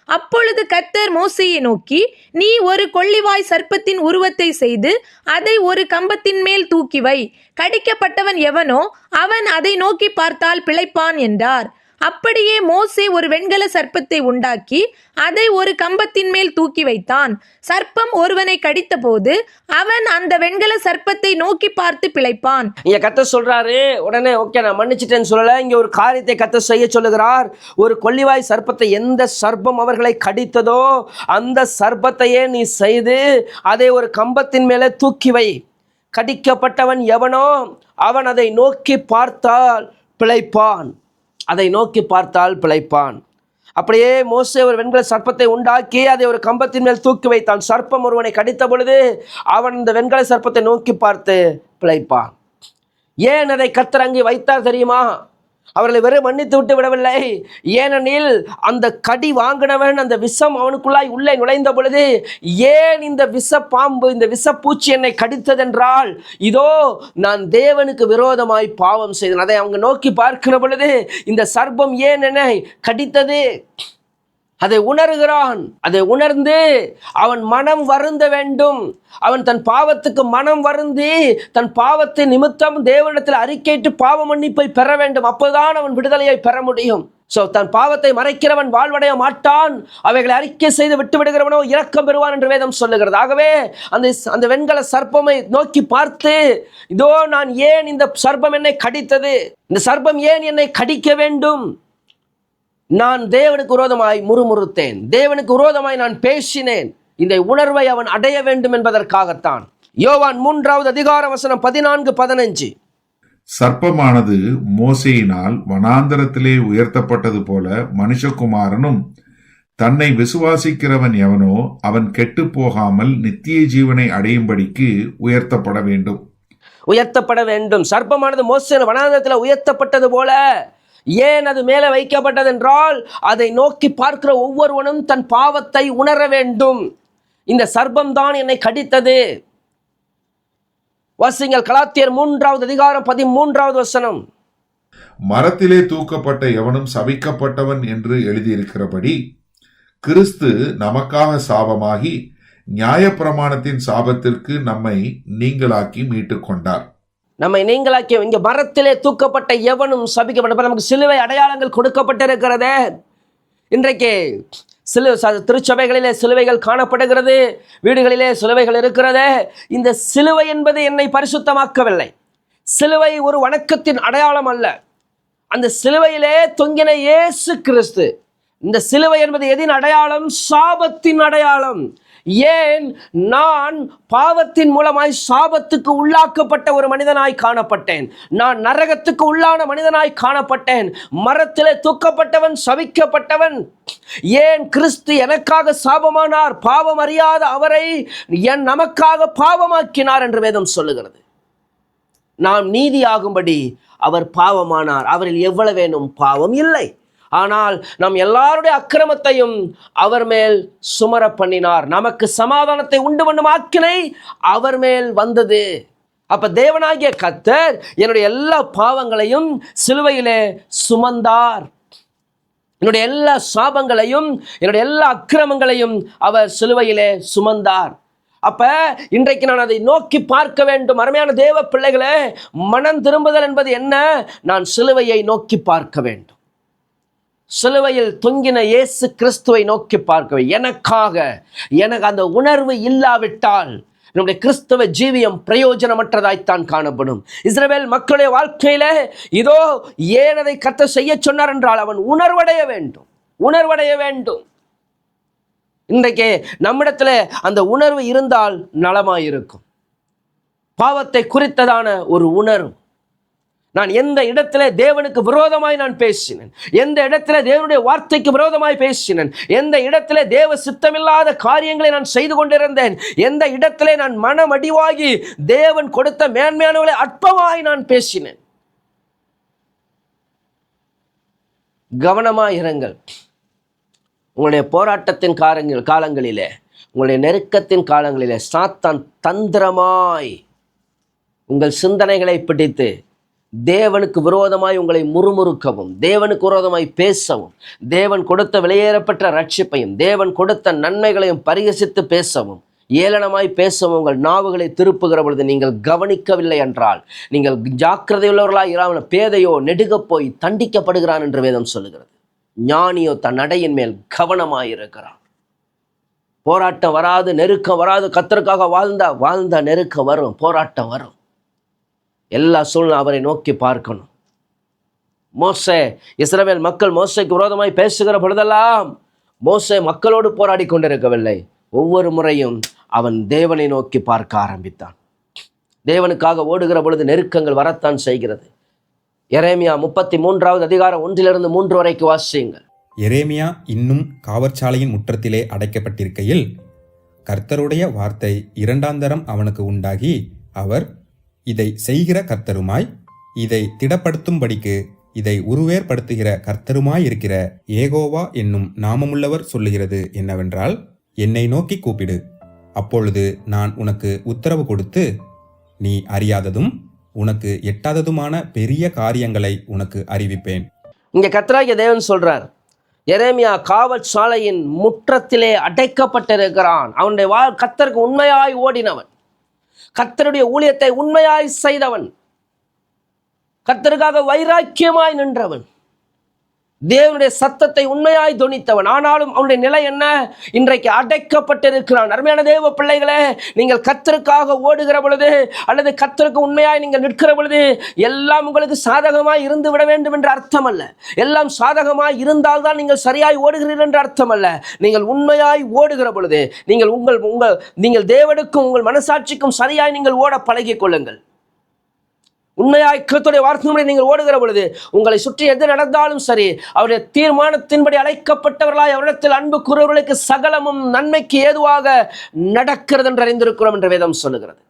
அப்பொழுது கர்த்தர் மோசேயை நோக்கி, நீ ஒரு கொள்ளிவாய் சர்ப்பத்தின் உருவத்தை செய்து அதை ஒரு கம்பத்தின் மேல் தூக்கி வை. கடிக்கப்பட்டவன் எவனோ அவன் அதை நோக்கி பார்த்தால் பிழைப்பான் என்றார். அப்படியே மோசே ஒரு வெண்கல சர்ப்பத்தை உண்டாக்கி அதை ஒரு கம்பத்தின் மேல் தூக்கி வைத்தான். சர்ப்பம் ஒருவனை கடித்த போது அவன் அந்த வெண்கல சர்ப்பத்தை நோக்கி பார்த்து பிழைப்பான். இங்க கர்த்தர் சொல்றாரு, உடனே ஓகே நான் மன்னிச்சிட்டேன்னு சொல்லல. இங்க ஒரு காரியத்தை கர்த்தர் செய்ய சொல்லுகிறார். ஒரு கொள்ளிவாய் சர்ப்பத்தை, எந்த சர்ப்பம் அவர்களை கடித்ததோ அந்த சர்ப்பத்தையே நீ செய்து அதை ஒரு கம்பத்தின் மேலே தூக்கி வை. கடிக்கப்பட்டவன் எவனோ அவன் அதை நோக்கி பார்த்தால் பிழைப்பான். அப்படியே மோசே ஒரு வெண்கல சர்ப்பத்தை உண்டாக்கி அதை ஒரு கம்பத்தின் மேல் தூக்கி வைத்தான். சர்ப்பம் ஒருவனை கடித்த பொழுது அவன் இந்த வெண்கல சர்ப்பத்தை நோக்கி பார்த்து பிழைப்பான். ஏன் அதை கர்த்தர் அங்கே வைத்தார் தெரியுமா? அவர்களை வெறும் மன்னித்து விட்டு விடவில்லை. ஏனெனில் அந்த கடி வாங்கினவன் அந்த விஷம் அவனுக்குள்ளாய் உள்ளே நுழைந்த பொழுது, ஏன் இந்த விஷ பாம்பு, இந்த விஷப்பூச்சி என்னை கடித்ததென்றால், இதோ நான் தேவனுக்கு விரோதமாய் பாவம் செய்தேன். அதை அவங்க நோக்கி பார்க்கிற பொழுது, இந்த சர்ப்பம் ஏன் என்னை கடித்தது, அதை உணர்கிறான். அதை உணர்ந்து அவன் மனம் வருந்த வேண்டும். அவன் தன் பாவத்துக்கு மனம் வருந்தி தன் பாவத்தை நிமித்தம் தேவனிடத்தில் அறிக்கையிட்டு பாவ மன்னிப்பை பெற வேண்டும். அப்போதான் அவன் விடுதலையை பெற முடியும். தன் பாவத்தை மறைக்கிறவன் வாழ்வடைய மாட்டான், அவைகளை அறிக்கை செய்து விட்டு விடுகிறவனோ இரக்கம் பெறுவான் என்று வேதம் சொல்லுகிறது. ஆகவே அந்த வெண்கல சர்ப்பமை நோக்கி பார்த்து, இதோ நான் ஏன் இந்த சர்ப்பம் என்னை கடித்தது, இந்த சர்ப்பம் ஏன் என்னை கடிக்க வேண்டும், நான் தேவனுக்கு விரோதமாய் முறுமுறுத்தேன், தேவனுக்கு விரோதமாய் நான் பேசினேன். இந்த உணர்வை அவன் அடைய வேண்டும் என்பதற்காகத்தான். யோவான் 3வது அதிகாரம் வசனம் 14-15. சர்ப்பமானது மோசேயினால் வனாந்தரத்திலே உயர்த்தப்பட்டது போல மனுஷகுமாரனும் தன்னை விசுவாசிக்கிறவன் எவனோ அவன் கெட்டு போகாமல் நித்திய ஜீவனை அடையும்படிக்கு உயர்த்தப்பட வேண்டும். உயர்த்தப்பட வேண்டும். சர்ப்பமானது மோசே வனாந்தரத்தில் உயர்த்தப்பட்டது போல ஏன் அது மேலே வைக்கப்பட்டது என்றால், அதை நோக்கி பார்க்கிற ஒவ்வொருவனும் தன் பாவத்தை உணர வேண்டும். இந்த சர்ப்பம் தான் என்னை கடித்தது. வாசிங்கள் கலாத்தியர் 3வது அதிகாரம் 13வது வசனம். மரத்திலே தூக்கப்பட்ட எவனும் சபிக்கப்பட்டவன் என்று எழுதியிருக்கிறபடி கிறிஸ்து நமக்காக சாபமாகி நியாயப்பிரமாணத்தின் சாபத்திற்கு நம்மை நீங்களாக்கி மீட்டுக் கொண்டார். நம்மை நீங்களாக்கி, இங்க மரத்திலே தூக்கப்பட்ட எவனும் சபிக்கப்பட்ட, நமக்கு சிலுவை அடையாளங்கள் கொடுக்கப்பட்டிருக்கிறதே. இன்றைக்கு திருச்சபைகளிலே சிலுவைகள் காணப்படுகிறது, வீடுகளிலே சிலுவைகள் இருக்கிறது. இந்த சிலுவை என்பது என்னை பரிசுத்தமாக்கவில்லை. சிலுவை ஒரு வணக்கத்தின் அடையாளம் அல்ல. அந்த சிலுவையிலே தொங்கின இயேசு கிறிஸ்து. இந்த சிலுவை என்பது எதின் அடையாளம்? சாபத்தின் அடையாளம். ஏன் நான் பாவத்தின் மூலமாய் சாபத்துக்கு உள்ளாக்கப்பட்ட ஒரு மனிதனாய் காணப்பட்டேன், நான் நரகத்துக்கு உள்ளான மனிதனாய் காணப்பட்டேன். மரத்திலே தூக்கப்பட்டவன், சபிக்கப்பட்டவன். ஏன் கிறிஸ்து எனக்காக சாபமானார்? பாவம் அறியாத அவரை நமக்காக பாவமாக்கினார் என்று வேதம் சொல்லுகிறது. நாம் நீதியாகும்படி அவர் பாவமானார். அவரில் எவ்வளவேனும் பாவம் இல்லை. ஆனால் நாம் எல்லாருடைய அக்கிரமத்தையும் அவர் மேல் சுமர பண்ணினார். நமக்கு சமாதானத்தை உண்டு பண்ணும் ஆக்கினை அவர் மேல் வந்தது. அப்ப தேவனாகிய கர்த்தர் என்னுடைய எல்லா பாவங்களையும் சிலுவையிலே சுமந்தார். என்னுடைய எல்லா சாபங்களையும், என்னுடைய எல்லா அக்கிரமங்களையும் அவர் சிலுவையிலே சுமந்தார். அப்ப இன்றைக்கு நான் அதை நோக்கி பார்க்க வேண்டும். அருமையான தேவ பிள்ளைகளே, மனம் திரும்புதல் என்பது என்ன? நான் சிலுவையை நோக்கி பார்க்க வேண்டும். சிலுவையில் தொங்கின இயேசு கிறிஸ்துவை நோக்கி பார்க்க. எனக்கு அந்த உணர்வு இல்லாவிட்டால் நம்முடைய கிறிஸ்தவ ஜீவியம் பிரயோஜனமற்றதாய்த்தான் காணப்படும். இஸ்ரவேல் மக்களுடைய வாழ்க்கையில இதோ ஏன் அதை கர்த்தர் செய்ய சொன்னார் என்றால், அவன் உணர்வடைய வேண்டும். இன்றைக்கு நம்மிடத்துல அந்த உணர்வு இருந்தால் நலமாயிருக்கும். பாவத்தை குறித்ததான ஒரு உணர்வு. நான் எந்த இடத்துல தேவனுக்கு விரோதமாய் நான் பேசினேன், எந்த இடத்துல தேவனுடைய வார்த்தைக்கு விரோதமாய் பேசினேன், எந்த இடத்துல தேவ சித்தமில்லாத காரியங்களை நான் செய்து கொண்டிருந்தேன், எந்த இடத்துல நான் மனமடிவாகி தேவன் கொடுத்த மேன்மையானவர்களை அற்பமாய் நான் பேசினேன். கவனமாயிருங்கள். உங்களுடைய போராட்டத்தின் காலங்களிலே, உங்களுடைய நெருக்கத்தின் காலங்களிலே சாத்தான் தந்திரமாய் உங்கள் சிந்தனைகளை பிடித்து தேவனுக்கு விரோதமாய் உங்களை முறுமுறுக்கவும், தேவனுக்கு விரோதமாய் பேசவும், தேவன் கொடுத்த வெளியேறப்பட்ட ரட்சிப்பையும் தேவன் கொடுத்த நன்மைகளையும் பரிகசித்து பேசவும், ஏளனமாய் பேசவும் உங்கள் நாவுகளை திருப்புகிற பொழுது நீங்கள் கவனிக்கவில்லை என்றால், நீங்கள் ஜாக்கிரதையுள்ளவர்களாய் இராமல் பேதையோ நெடுக போய் தண்டிக்கப்படுகிறான் என்று வேதம் சொல்லுகிறது. ஞானியோ தன் நடையின் மேல் கவனமாயிருக்கிறான். போராட்டம் வராது, நெருக்கம் வராது. கர்த்தருக்காக வாழ்ந்த நெருக்கம் வரும், போராட்டம் வரும். எல்லா சூழ்நிலை அவரை நோக்கி பார்க்கணும். மோசே, இஸ்ரவேல் மக்கள் மோசேக்கு விரோதமாய் பேசுகிற பொழுதெல்லாம் மோசே மக்களோடு போராடி கொண்டிருக்கவில்லை. ஒவ்வொரு முறையும் அவன் தேவனை நோக்கி பார்க்க ஆரம்பித்தான். தேவனுக்காக ஓடுகிற பொழுது நெருக்கங்கள் வரத்தான் செய்கிறது. எரேமியா 33வது அதிகாரம் 1-3 வரைக்கு வாசியுங்கள். எரேமியா இன்னும் காவற்சாலையின் முற்றத்திலே அடைக்கப்பட்டிருக்கையில் கர்த்தருடைய வார்த்தை 2ஆம் தரம் அவனுக்கு உண்டாகி, அவர் இதை செய்கிற கர்த்தருமாய் இதை திடப்படுத்தும்படிக்கு இதை உருவேற்படுத்துகிற கர்த்தருமாயிருக்கிற ஏகோவா என்னும் நாமமுள்ளவர் சொல்லுகிறது என்னவென்றால், என்னை நோக்கி கூப்பிடு, அப்பொழுது நான் உனக்கு உத்தரவு கொடுத்து நீ அறியாததும் உனக்கு எட்டாததுமான பெரிய காரியங்களை உனக்கு அறிவிப்பேன். இங்க கர்த்தராகிய தேவன் சொல்றார், எரேமியா காவல் சாலையின் முற்றத்திலே அடைக்கப்பட்டிருக்கிறான். அவனுடைய கர்த்தருக்கு உண்மையாய் ஓடினவன், கர்த்தருடைய ஊழியத்தை உண்மையாய் செய்தவன், கர்த்தருக்காக வைராக்கியமாய் நின்றவன், தேவனுடைய சத்தத்தை உண்மையாய் தொனித்தவன். ஆனாலும் அவனுடைய நிலை என்ன? இன்றைக்கு அடைக்கப்பட்டிருக்கிறான். அருமையான தேவ பிள்ளைகளே, நீங்கள் கர்த்தருக்காக ஓடுகிற பொழுது அல்லது கர்த்தருக்கு உண்மையாய் நீங்கள் நிற்கிற பொழுது எல்லாம் உங்களுக்கு சாதகமாய் இருந்து விட வேண்டும் என்று அர்த்தம் அல்ல. எல்லாம் சாதகமாய் இருந்தால்தான் நீங்கள் சரியாய் ஓடுகிறீர்கள் என்று அர்த்தம் அல்ல. நீங்கள் உண்மையாய் ஓடுகிற பொழுது நீங்கள் தேவனுக்கும் உங்கள் மனசாட்சிக்கும் சரியாய் நீங்கள் ஓட பழகிக் கொள்ளுங்கள். உண்மையாய் கர்த்தருடைய வார்த்தையின்படி நீங்கள் ஓடுகிற பொழுது உங்களை சுற்றி எது நடந்தாலும் சரி, அவருடைய தீர்மானத்தின்படி அழைக்கப்பட்டவர்களாய் அவரிடத்தில் அன்பு கூறுவர்களுக்கு சகலமும் நன்மைக்கு ஏதுவாக நடக்கிறது என்று அறிந்திருக்கிறோம் என்று வேதம் சொல்லுகிறது.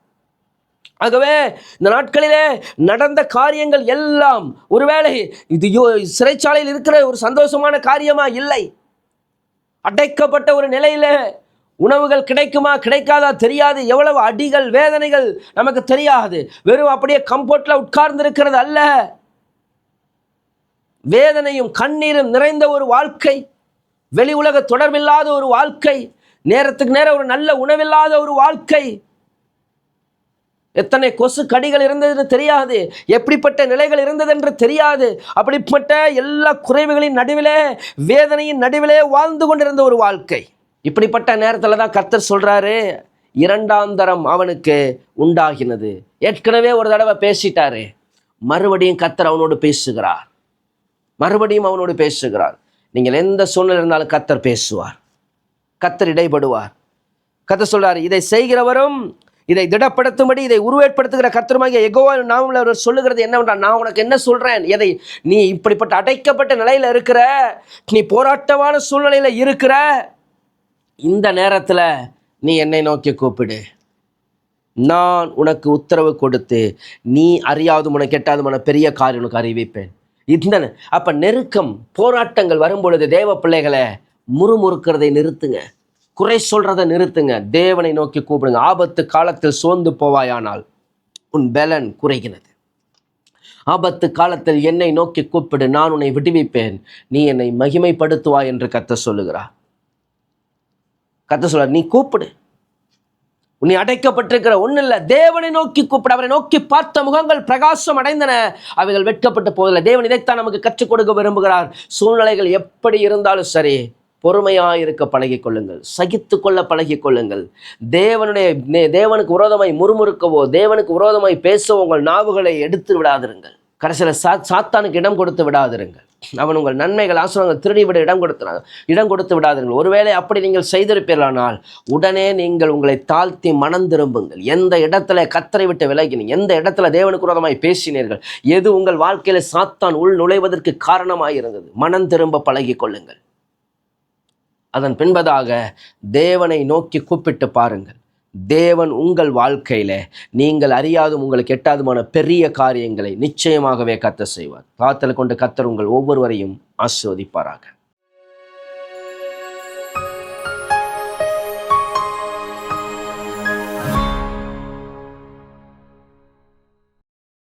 ஆகவே இந்த நாட்களிலே நடந்த காரியங்கள் எல்லாம் ஒருவேளை இது சிறைச்சாலையில் இருக்கிற ஒரு சந்தோஷமான காரியமா இல்லை. அடைக்கப்பட்ட ஒரு நிலையில உணவுகள் கிடைக்குமா கிடைக்காதா தெரியாது, எவ்வளவு அடிகள் வேதனைகள் நமக்கு தெரியாது. வெறும் அப்படியே கம்போர்ட்ல உட்கார்ந்து இருக்கிறது அல்ல, வேதனையும் கண்ணீரும் நிறைந்த ஒரு வாழ்க்கை, வெளி உலக தொடர்பில்லாத ஒரு வாழ்க்கை, நேரத்துக்கு நேரம் ஒரு நல்ல உணவில்லாத ஒரு வாழ்க்கை, எத்தனை கொசு கடிகள் இருந்தது தெரியாது, எப்படிப்பட்ட நிலைகள் இருந்தது என்று தெரியாது. அப்படிப்பட்ட எல்லா குறைவுகளின் நடுவிலே, வேதனையின் நடுவிலே வாழ்ந்து கொண்டிருந்த ஒரு வாழ்க்கை. இப்படிப்பட்ட நேரத்தில் தான் கர்த்தர் சொல்றாரு, இரண்டாம் தரம் அவனுக்கு உண்டாகினது. ஏற்கனவே ஒரு தடவை பேசிட்டாரு, மறுபடியும் கர்த்தர் அவனோடு பேசுகிறார், மறுபடியும் அவனோடு பேசுகிறார். நீங்கள் எந்த சூழ்நிலை இருந்தாலும் கர்த்தர் பேசுவார், கர்த்தர் இடைப்படுவார். கர்த்தர் சொல்றாரு, இதை செய்கிறவரும் இதை திடப்படுத்தும்படி இதை உருவேற்படுத்துகிற கர்த்தருமாகிய யெகோவா நாமமுள்ள அவர் சொல்லுகிறது என்னவென்றால், நான் உனக்கு என்ன சொல்றேன், எதை நீ இப்படிப்பட்ட அடைக்கப்பட்ட நிலையில இருக்கிற, நீ போராட்டமான சூழ்நிலையில இருக்கிற இந்த நேரத்தில் நீ என்னை நோக்கி கூப்பிடு, நான் உனக்கு உத்தரவு கொடுத்து நீ அறியாதும் உனக்கு எட்டாதுமான பெரிய காரியம் உனக்கு அறிவிப்பேன். அப்ப நெருக்கம் போராட்டங்கள் வரும்பொழுது தேவ பிள்ளைகளை முறுமுறுக்கிறதை நிறுத்துங்க, குறை சொல்றதை நிறுத்துங்க, தேவனை நோக்கி கூப்பிடுங்க. ஆபத்து காலத்தில் சோர்ந்து போவாயானால் உன் பலன் குறைகிறது. ஆபத்து காலத்தில் என்னை நோக்கி கூப்பிடு, நான் உன்னை விடுவிப்பேன், நீ என்னை மகிமைப்படுத்துவாய் என்று கர்த்தர் சொல்லுகிறார். கர்த்தர் சொல்றார், நீ கூப்பிடு, உன்னை அடைக்கப்பட்டிருக்கிற ஒன்றும் இல்லை, தேவனை நோக்கி கூப்பிடு. அவரை நோக்கி பார்த்த முகங்கள் பிரகாசம் அடைந்தன, அவைகள் வெட்கப்பட்டு போவதில்லை. தேவன் இதைத்தான் நமக்கு கற்றுக் கொடுக்க விரும்புகிறார். சூழ்நிலைகள் எப்படி இருந்தாலும் சரி, பொறுமையாயிருக்க பழகிக் கொள்ளுங்கள், சகித்து கொள்ள பழகிக் கொள்ளுங்கள். தேவனுக்கு விரோதமாய் முறுமுறுக்கவோ தேவனுக்கு விரோதமாய் பேசவோ உங்கள் நாவுகளை எடுத்து விடாதிருங்கள். கடைசியில் சாத்தானுக்கு இடம் கொடுத்து விடாதிருங்கள். அவன் உங்கள் நன்மைகள் ஆசீர்வாதங்கள் திருடி விட இடம் கொடுத்து விடாதீர்கள். ஒருவேளை அப்படி நீங்கள் செய்திருப்பீர்களானால் உடனே நீங்கள் உங்களை தாழ்த்தி மனம் திரும்புங்கள். எந்த இடத்துல கர்த்தரை விட்டு விலகினீங்க, எந்த இடத்துல தேவனுக்கு விரோதமாய் பேசினீர்கள், எது உங்கள் வாழ்க்கையில சாத்தான் உள் நுழைவதற்கு காரணமாயிருந்தது, மனம் திரும்ப பழகி கொள்ளுங்கள். அதன் பின்பதாக தேவனை நோக்கி கூப்பிட்டு பாருங்கள். தேவன் உங்கள் வாழ்க்கையில நீங்கள் அறியாதும் உங்களுக்கு எட்டாதுமான பெரிய காரியங்களை நிச்சயமாகவே கர்த்தர் செய்வார். காத்தல் கொண்டு கர்த்தர் உங்கள் ஒவ்வொருவரையும் ஆசீர்வதிப்பாராக.